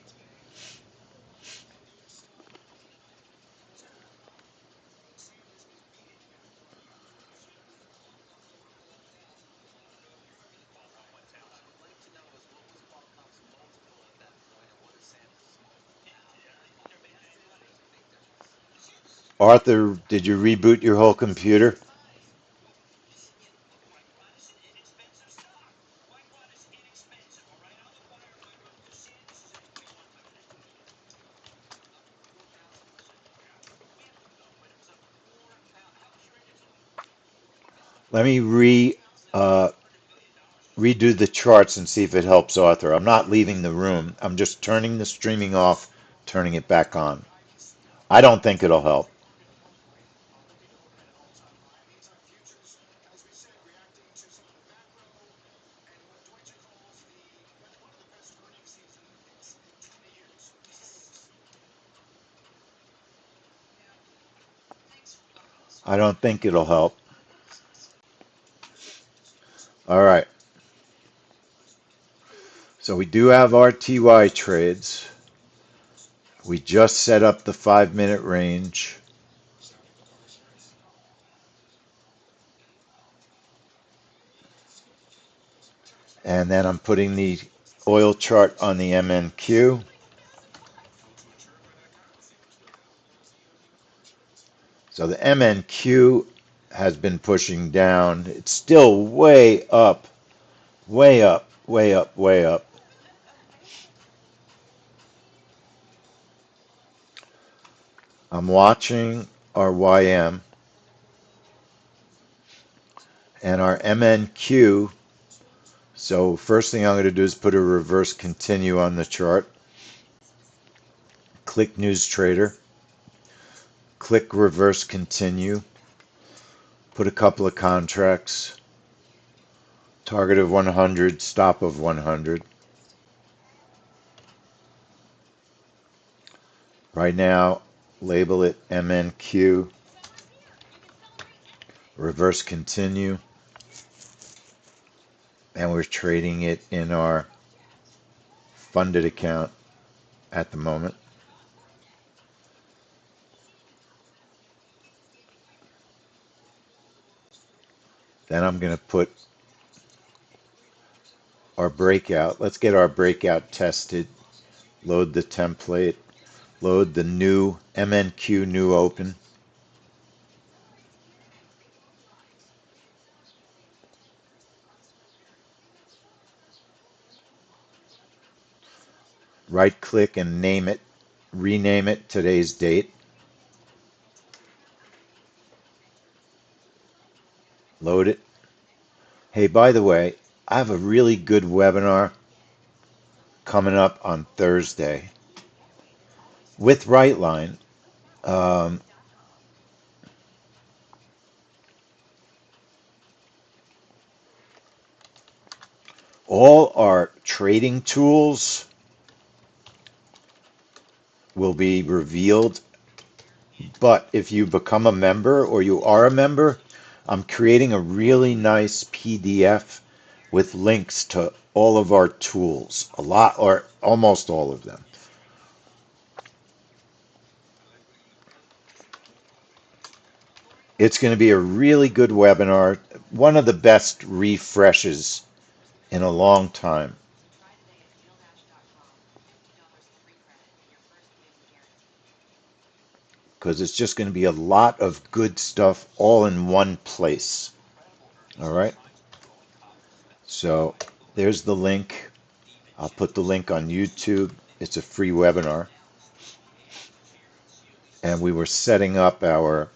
Arthur, did you reboot your whole computer? Let me uh, redo the charts and see if it helps Arthur. I'm not leaving the room. I'm just turning the streaming off, turning it back on. I don't think it'll help. I don't think it'll help. All right. So we do have our TY trades. We just set up the 5 minute range. And then I'm putting the oil chart on the MNQ. So the MNQ has been pushing down. It's still way up, way up, way up, way up. I'm watching our YM and our MNQ. So first thing I'm going to do is put a reverse continue on the chart. Click News Trader. Click reverse continue. Put a couple of contracts. Target of 100, stop of 100. Right now, label it MNQ. Reverse continue. And we're trading it in our funded account at the moment. Then I'm going to put our breakout. Let's get our breakout tested. Load the template. Load the new MNQ new open. Right click and name it. Rename it today's date. Load it. Hey, by the way, I have a really good webinar coming up on Thursday with Rightline. Um, all our trading tools will be revealed, but if you become a member or you are a member, I'm creating a really nice PDF with links to all of our tools, a lot or almost all of them. It's going to be a really good webinar, one of the best refreshes in a long time. Because it's just going to be a lot of good stuff all in one place. All right. So there's the link. I'll put the link on YouTube. It's a free webinar. And we were setting up our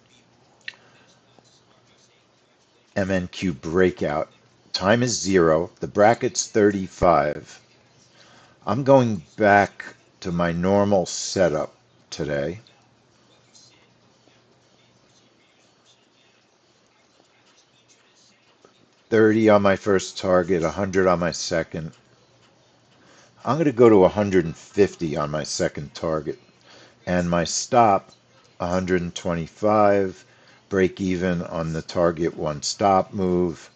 MNQ breakout. Time is 0. The bracket's 35. I'm going back to my normal setup today. $30 on my first target, 100 on my second. I'm going to go to 150 on my second target. And my stop, 125. Break even on the target one stop move.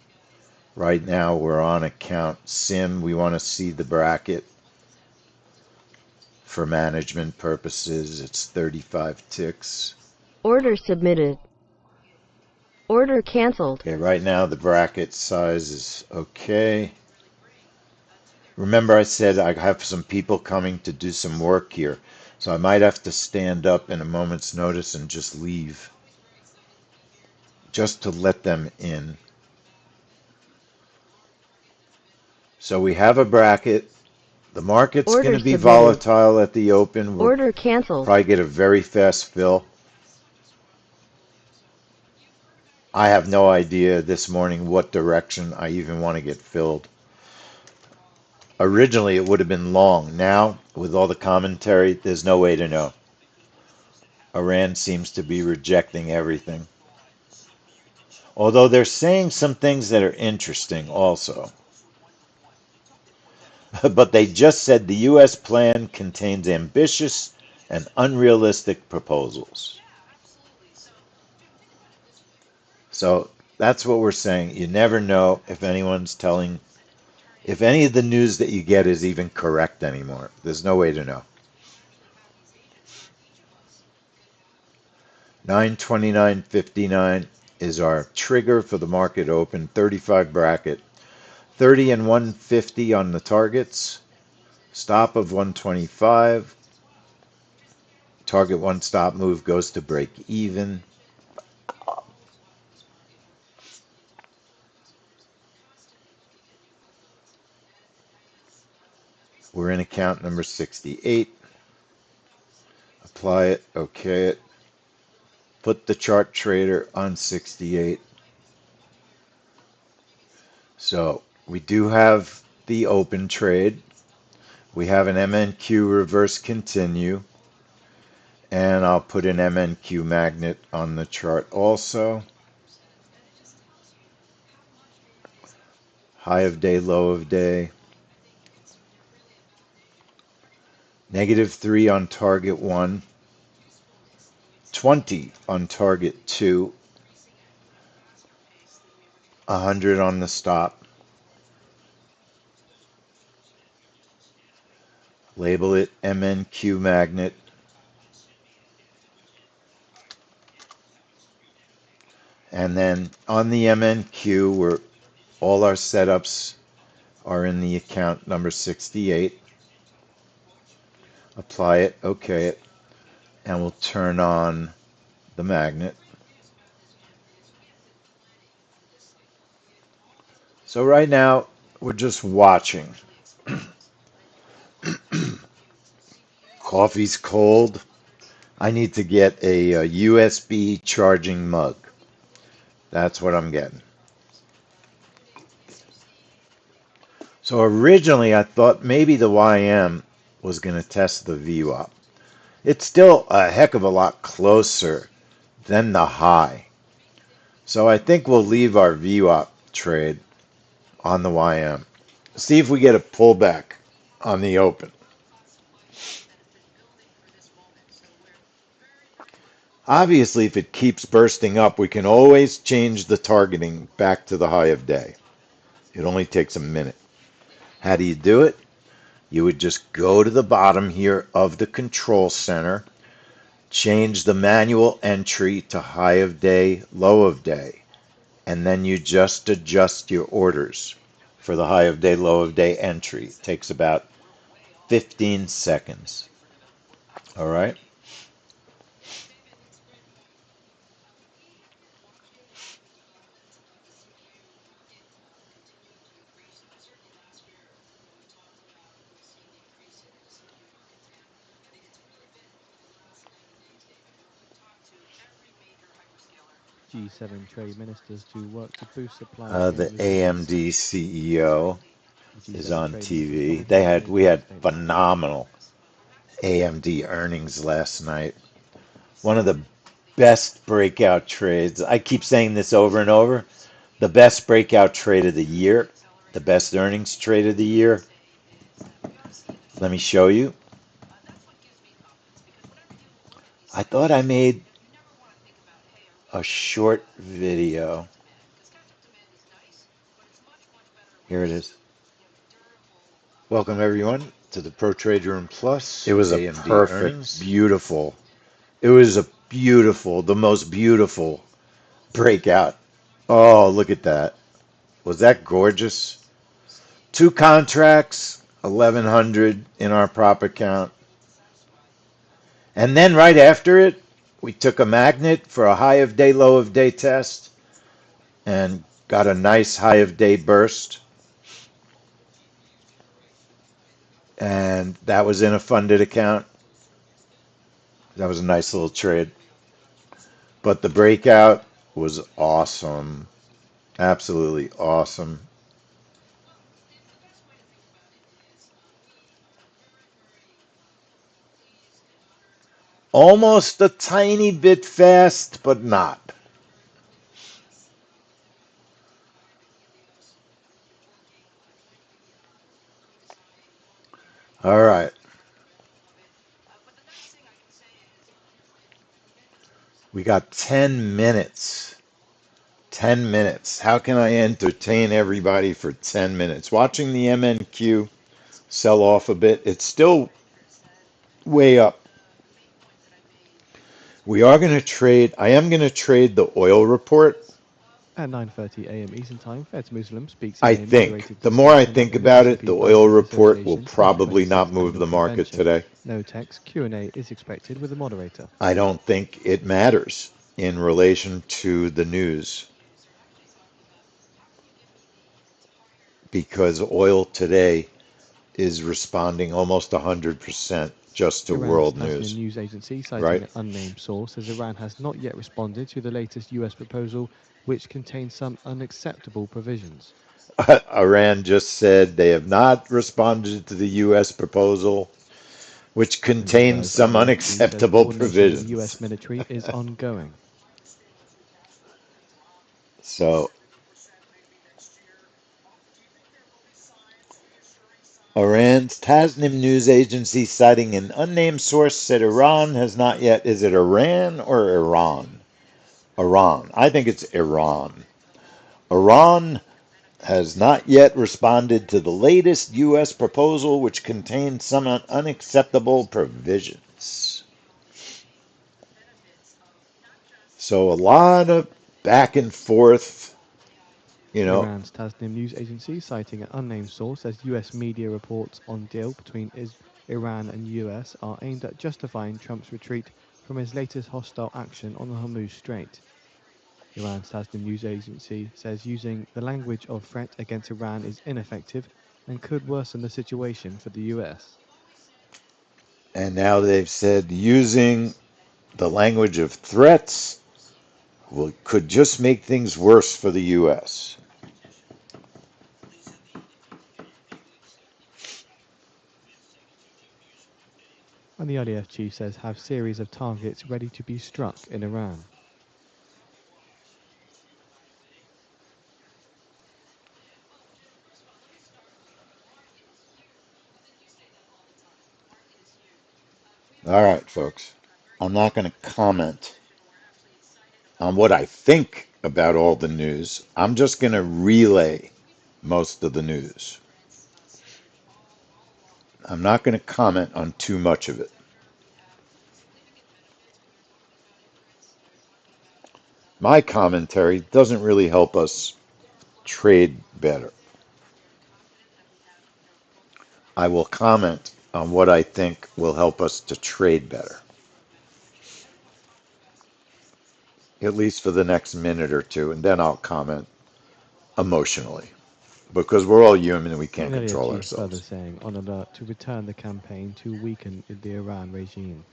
Right now we're on account sim. We want to see the bracket for management purposes. It's 35 ticks. Order submitted. Order canceled. Okay, right now the bracket size is okay. Remember I said I have some people coming to do some work here, so I might have to stand up in a moment's notice and just leave, just to let them in. So we have a bracket. The market's going Order to be submitted. volatile at the open. We'll Order canceled. probably get a very fast fill. I have no idea this morning what direction I even want to get filled. Originally, it would have been long. Now, with all the commentary, there's no way to know. Iran seems to be rejecting everything. Although they're saying some things that are interesting also. But they just said the U.S. plan contains ambitious and unrealistic proposals. So that's what we're saying. You never know if anyone's telling if any of the news that you get is even correct anymore. There's no way to know. 929.59 is our trigger for the market open, 35 bracket. 30 and 150 on the targets. Stop of 125. Target one stop move goes to break even. We're in account number 68. Apply it, okay it. Put the chart trader on 68. So we do have the open trade. We have an MNQ reverse continue. And I'll put an MNQ magnet on the chart also. High of day, low of day. -3 on target 1. 20 on target 2. 100 on the stop. Label it MNQ magnet. And then on the MNQ, where all our setups are in the account number 68. Apply it, okay it, and we'll turn on the magnet. So right now, we're just watching. Coffee's cold. I need to get a USB charging mug. That's what I'm getting. So originally I thought maybe the YM was going to test the VWAP. It's still a heck of a lot closer than the high. So I think we'll leave our VWAP trade on the YM. See if we get a pullback on the open. Obviously, if it keeps bursting up, we can always change the targeting back to the high of day. It only takes a minute. How do you do it? You would just go to the bottom here of the control center, change the manual entry to high of day, low of day, and then you just adjust your orders for the high of day, low of day entry. It takes about 15 seconds. All right. G7 trade ministers to work to boost supply chain The resilience. AMD CEO The is G7 on trade ministers TV. commented on We Wednesday's had statement. phenomenal AMD earnings last night. One of the best breakout trades. I keep saying this over and over. The best breakout trade of the year, the best earnings trade of the year. Let me show you. I thought I made a short video. Here it is. Welcome everyone to the Pro Trade Room Plus. It was a AMD perfect, earnings. beautiful. It was a beautiful, the most beautiful breakout. Oh, look at that. Was that gorgeous? Two contracts, 1100 in our prop account. And then right after it, we took a magnet for a high of day, low of day test and got a nice high of day burst. And that was in a funded account. That was a nice little trade. But the breakout was awesome. Absolutely awesome. Almost a tiny bit fast, but not. All right. We got 10 minutes 10 minutes. How can I entertain everybody for 10 minutes? Watching the MNQ sell off a bit. It's still way up. We are going to trade. I am going to trade the oil report. At 9:30 a.m. Eastern Time, Feds Muslim speaks in I a think. moderated The more I discussion think of the about it, ADP the oil Bankers report will Association probably not 2026 move annual the market convention. today. No text Q&A is expected with the moderator. I don't think it matters in relation to the news because oil today is responding almost 100% just to Iran's world Tasnim news, news agency, citing right? an unnamed source, says Iran has not yet responded to the latest US proposal, which contains some unacceptable provisions. Iran just said they have not responded to the U.S. proposal, which And contains Bloomberg's some ADFG says unacceptable coordination with the US provisions. military is ongoing. So, Iran's Tasnim news agency, citing an unnamed source, said Iran has not yet. Is it Iran or Iran? Iran. I think it's Iran. Iran has not yet responded to the latest U.S. proposal, which contains some unacceptable provisions. So a lot of back and forth, you know. Iran's Tasnim news agency, citing an unnamed source, says US media reports on deal between Iran and US are aimed at justifying Trump's retreat from his latest hostile action on the Hormuz Strait. Iran's Tasnim news agency says using the language of threat against Iran is ineffective and could worsen the situation for the US. And now they've said using the language of threats could just make things worse for the U.S. And the IDF chief says have series of targets ready to be struck in Iran. All right, folks. I'm not going to comment on what I think about all the news. I'm just going to relay most of the news. I'm not going to comment on too much of it. My commentary doesn't really help us trade better. I will comment on what I think will help us to trade better, at least for the next minute or two, and then I'll comment emotionally because we're all human and we And can't the IDF control chief further ourselves. saying on alert to return the campaign to weaken the Iran regime.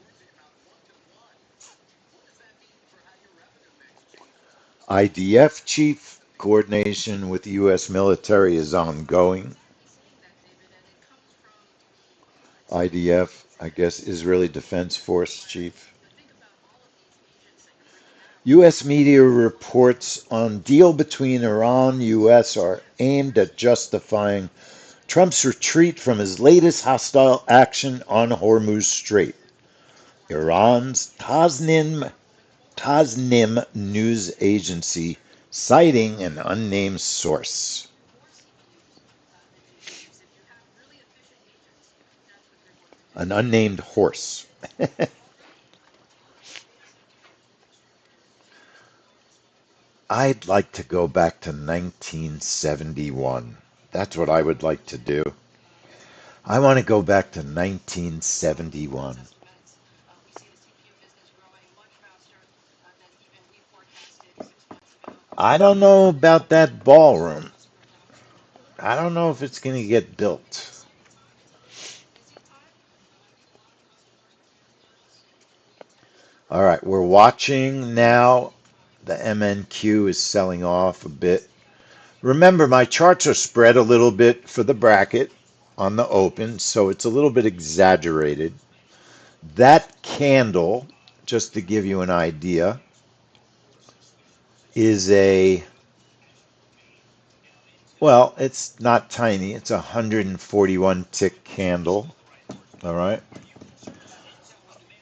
IDF chief coordination with the U.S. military is ongoing. IDF, I guess, Israeli Defense Force chief. U.S. media reports on deal between Iran U.S. are aimed at justifying Trump's retreat from his latest hostile action on Hormuz Strait. Iran's Tasnim news agency citing an unnamed source. An unnamed horse. I'd like to go back to 1971. That's what I would like to do. I want to go back to 1971. I don't know about that ballroom. I don't know if it's going to get built. All right, we're watching now. The MNQ is selling off a bit. Remember, my charts are spread a little bit for the bracket on the open, so it's a little bit exaggerated. That candle, just to give you an idea, is well, it's not tiny. It's a 141 tick candle. All right.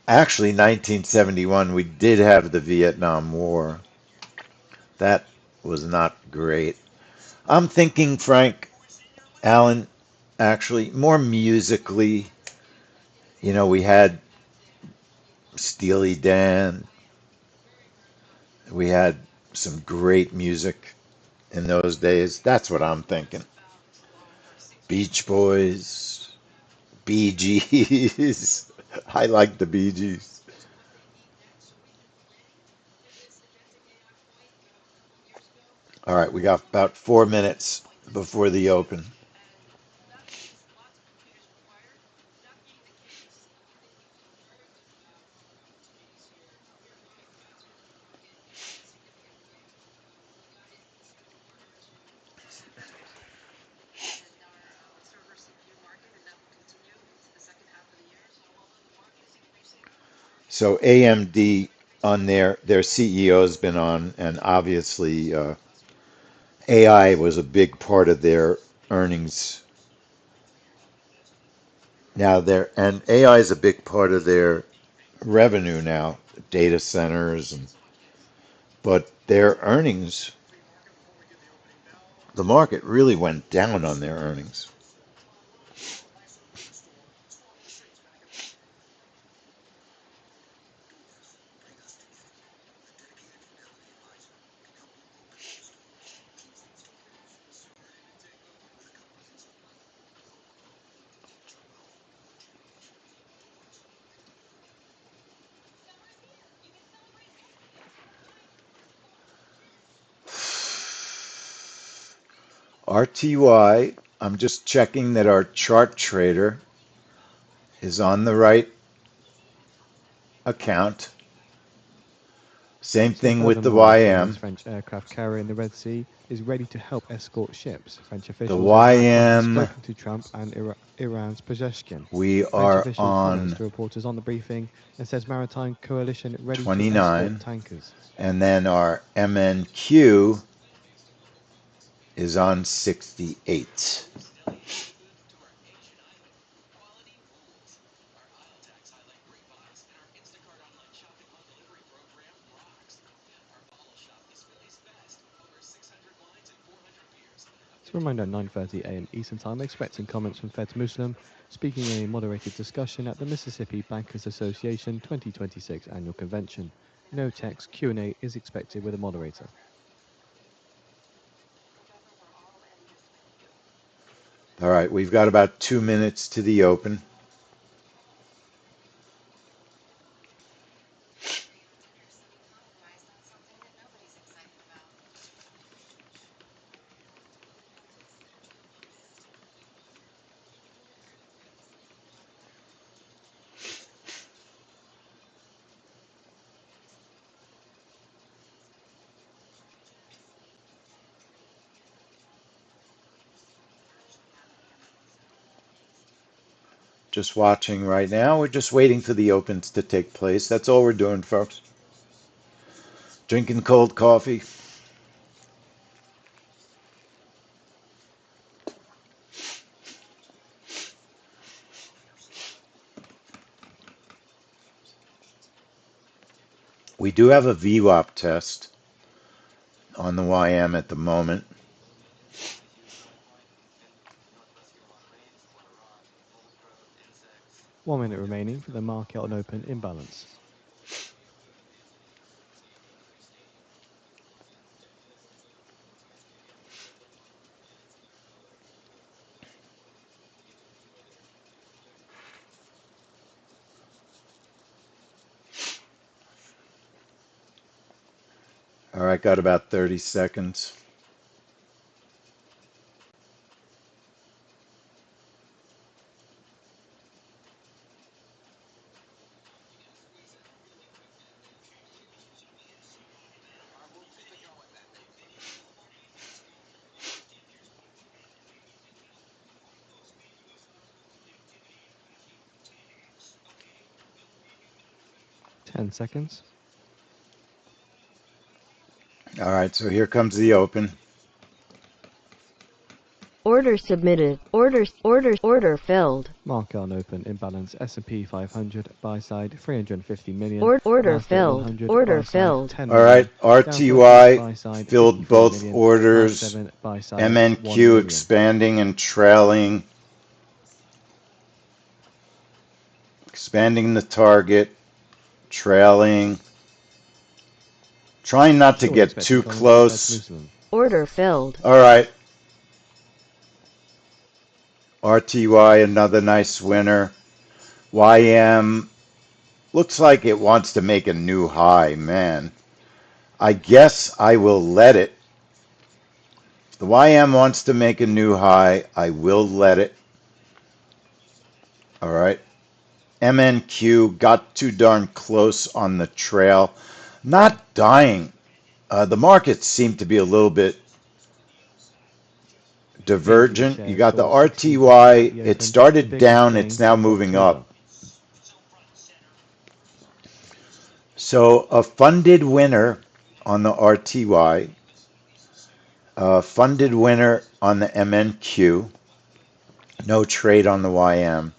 Actually, 1971, we did have the Vietnam War. That was not great. I'm thinking, Frank, Allen, actually, more musically, we had Steely Dan, we had some great music in those days. That's what I'm thinking. Beach Boys, Bee Gees. I like the Bee Gees. All right, we got about 4 minutes before the open. So AMD on their CEO has been on, and obviously AI was a big part of their earnings. Now and AI is a big part of their revenue now, data centers, but their earnings, the market really went down on their earnings. RTY, I'm just checking that our chart trader is on the right account. Same So thing with the furthermore, the famous YM. French aircraft carrier in the Red Sea is ready to help escort ships. French The officials have added they have YM, spoken to Trump and Iran's Pezeshkian. we French are official comments on to reporters on the briefing and says maritime coalition ready to escort 29. tankers. And then our MNQ is on 68. So reminder at 9:30 a.m. Eastern Time, expecting comments from Fed's Muslim, speaking in a moderated discussion at the Mississippi Bankers Association 2026 annual convention. No text Q&A is expected with a moderator. All right, we've got about 2 minutes to the open. Just watching right now. We're just waiting for the opens to take place. That's all we're doing, folks. Drinking cold coffee. We do have a VWAP test on the YM at the moment. 1 minute remaining for the market on open imbalance. All right, got about 30 seconds. Ten seconds. All right, so here comes the open. Order submitted. Order filled. Market on open imbalance S&P 500 buy side 350 million, Order Nasdaq filled. 100 Order buy side filled. 10 All right, million, Dow 40 RTY buy side filled 54 both million, Mag orders. 7 buy side 1 MNQ million. expanding and trailing. Expanding the target, trailing. Trying not to Short get expected too volume for the Fed to close. move them. Order filled. All right. RTY, another nice winner. YM looks like it wants to make a new high, man. I guess I will let it. If the YM wants to make a new high, I will let it. All right. MNQ got too darn close on the trail. Not dying. The markets seem to be a little bit ADP divergent. You shares got the fall 16% at RTY. the It open, the started biggest down. It's gain now since moving October. up. So a funded winner on the RTY, a funded winner on the MNQ, no trade on the YM.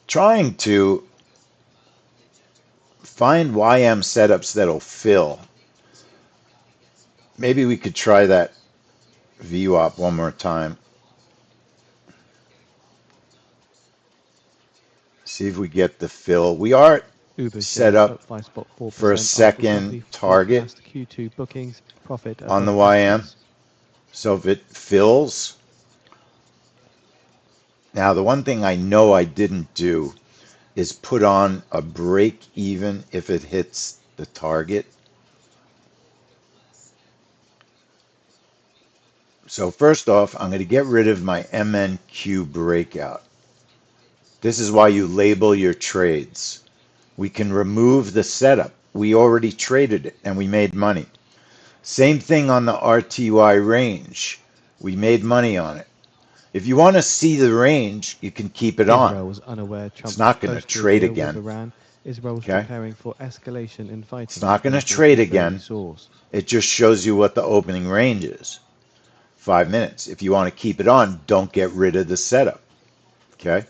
Trying to find YM setups that'll fill. Maybe we could try that VWAP one more time. See if we get the fill. We are Uber set shares up up 5.4% for a after the second company target forecast Q2 bookings profit on the above YM. estimates. So if it fills, now the one thing I know I didn't do is put on a break even if it hits the target. So first off, I'm going to get rid of my MNQ breakout. This is why you label your trades. We can remove the setup. We already traded it and we made money. Same thing on the RTY range. We made money on it. If you want to see the range, you can keep it on. Israel was unaware It's Trump's not going to post-war trade deal with again. Iran. Israel was Okay? preparing for escalation in It's fighting, not going to according to a trade Israeli again. source. It just shows you what the opening range is. 5 minutes. If you want to keep it on, don't get rid of the setup. Okay?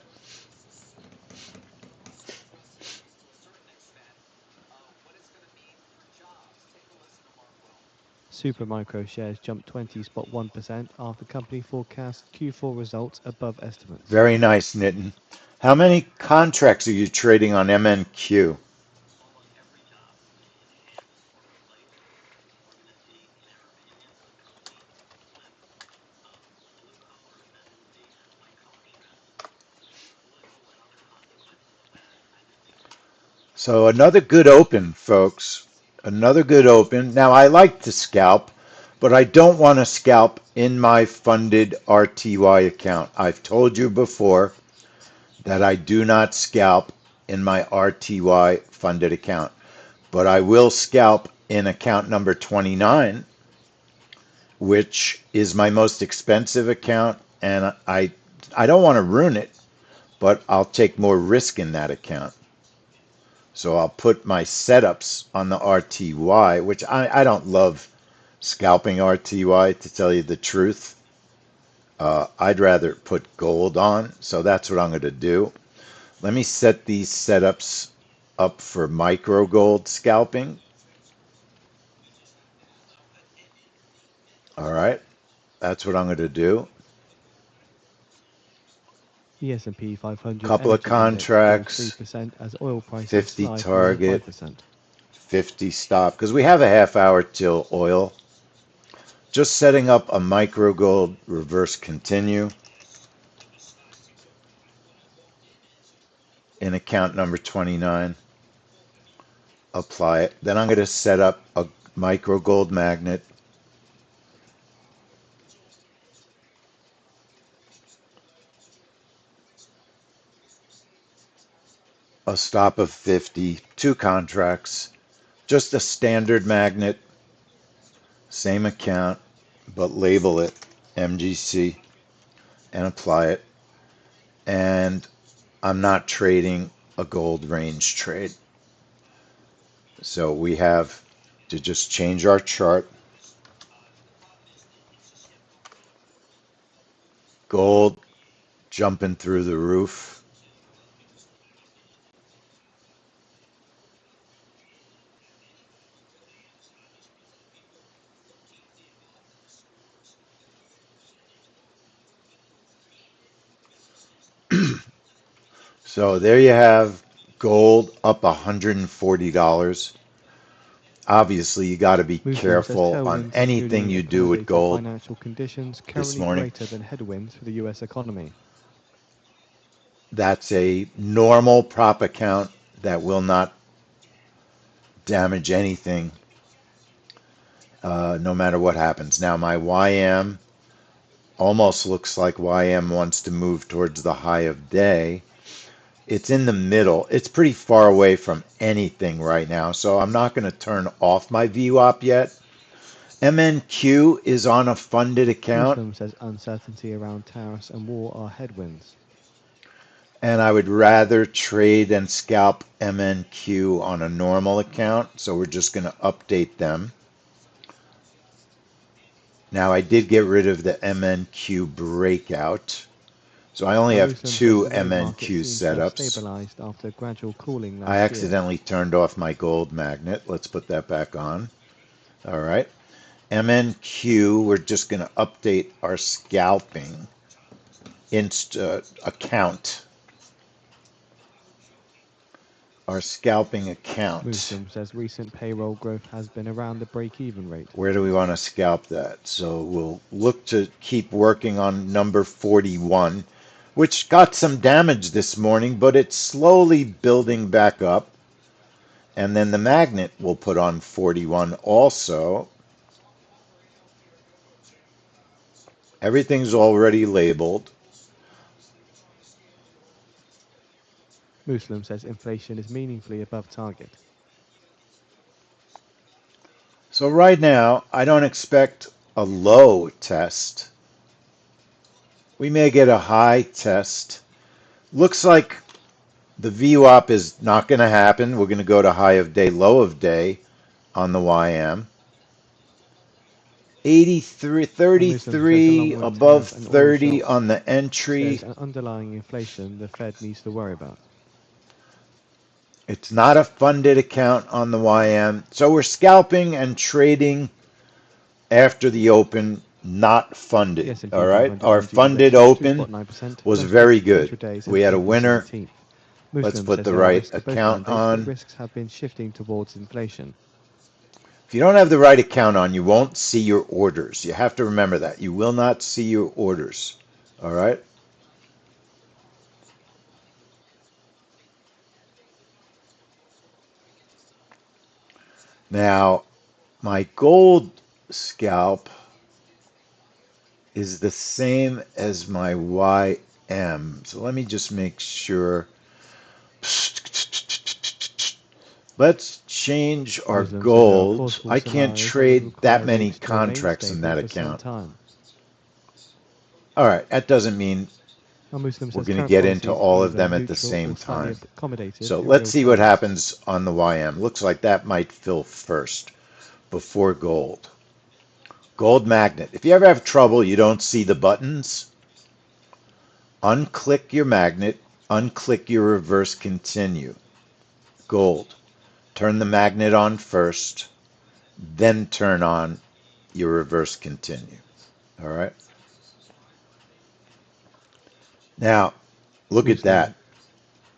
Supermicro shares jumped 20.1% after company forecast Q4 results above estimates. Very nice, Nitin. How many contracts are you trading on MNQ? So another good open, folks. Another good open. Now I like to scalp, but I don't want to scalp in my funded RTY account. I've told you before that I do not scalp in my RTY funded account, but I will scalp in account number 29, which is my most expensive account, and I don't want to ruin it, but I'll take more risk in that account. So I'll put my setups on the RTY, which I don't love scalping RTY, to tell you the truth. I'd rather put gold on, so that's what I'm going to do. Let me set these setups up for micro gold scalping. All right, that's what I'm going to do. The S&P 500 Couple of Energy Index falls contracts, 3% as oil prices 50 slide below target, 5%. 50 stop, because we have a half hour till oil. Just setting up a micro gold reverse continue in account number 29. Apply it. Then I'm going to set up a micro gold magnet. A stop of 50, two contracts, just a standard magnet, same account, but label it MGC and apply it. And I'm not trading a gold range trade. So we have to just change our chart. gold jumping through the roof. So there you have gold up $140. Obviously, you got to be Muslim says careful on tailwinds, anything including you do with accommodative gold financial conditions, this currently morning. greater than headwinds for the US economy. That's a normal prop account that will not damage anything no matter what happens. Now, my YM almost looks like YM wants to move towards the high of day. It's in the middle. It's pretty far away from anything right now, so I'm not going to turn off my VWAP yet. MNQ is on a funded account, Muslim says uncertainty around tariffs and war are headwinds. and I would rather trade and scalp MNQ on a normal account, so we're just going to update them. Now, I did get rid of the MNQ breakout, so I only Now, have Muslim says two the gold market MNQ seems to have setups. stabilized after gradual cooling I last year. accidentally turned off my gold magnet. Let's put that back on. All right. MNQ, we're just going to update our scalping account. Our scalping account. Muslim says recent payroll growth has been around the break-even rate. Where do we want to scalp that? So we'll look to keep working on number 41, which got some damage this morning, but it's slowly building back up. And then the magnet will put on 41 also. Everything's already labeled. Muslim says inflation is meaningfully above target. So right now, I don't expect a low test. We may get a high test. Looks like the VWAP is not going to happen. We're going to go to high of day, low of day on the YM. 83, And Muslim says along 33, with above tariff and oil 30 shocks, on the entry. there's an underlying inflation the Fed needs to worry about. It's not a funded account on the YM. So we're scalping and trading after the open, not The funded. S&P All right. 500 Our energy index funded rose open 2.9%, was closing very its good. intraday We since had a April winner. 17th. Let's Muslim put says the there are right risks to both account mandates, but on. risks have been shifting towards inflation. If you don't have the right account on, you won't see your orders. You have to remember that. You will not see your orders. All right. Now, my gold scalp is the same as my YM. So let me just make sure. Let's change our Muslim says there are gold. plausible I can't scenarios that would trade that require many rates to remain contracts in stable that for some account. time. All right, that doesn't mean Now, Muslim we're says going to current get into policies are all of either them at the neutral same or slightly time. accommodative So in let's real see what terms. happens on the YM. Looks like that might fill first before gold. Gold magnet. If you ever have trouble, you don't see the buttons, unclick your magnet, unclick your reverse continue. Gold. Turn the magnet on first, then turn on your reverse continue. All right. Now, look at Muslim that.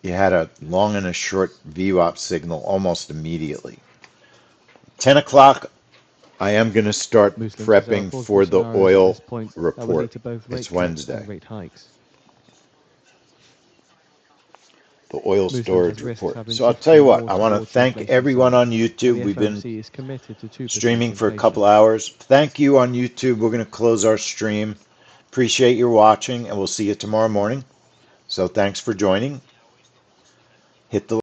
You had a long and a short VWAP signal almost immediately. 10 o'clock, I am going to start Muslim says there are prepping plausible for the scenarios at oil this point that will lead report. to both It's rate cuts Wednesday. and rate hikes. The oil Muslim says storage risks report. have been So I'll tell you shifting what, more I want to towards the thank inflation everyone side, on but YouTube. the We've been FOMC is committed to 2% streaming for a couple inflation. hours. Thank you on YouTube. We're going to close our stream. Appreciate your watching, and we'll see you tomorrow morning. So thanks for joining. Hit the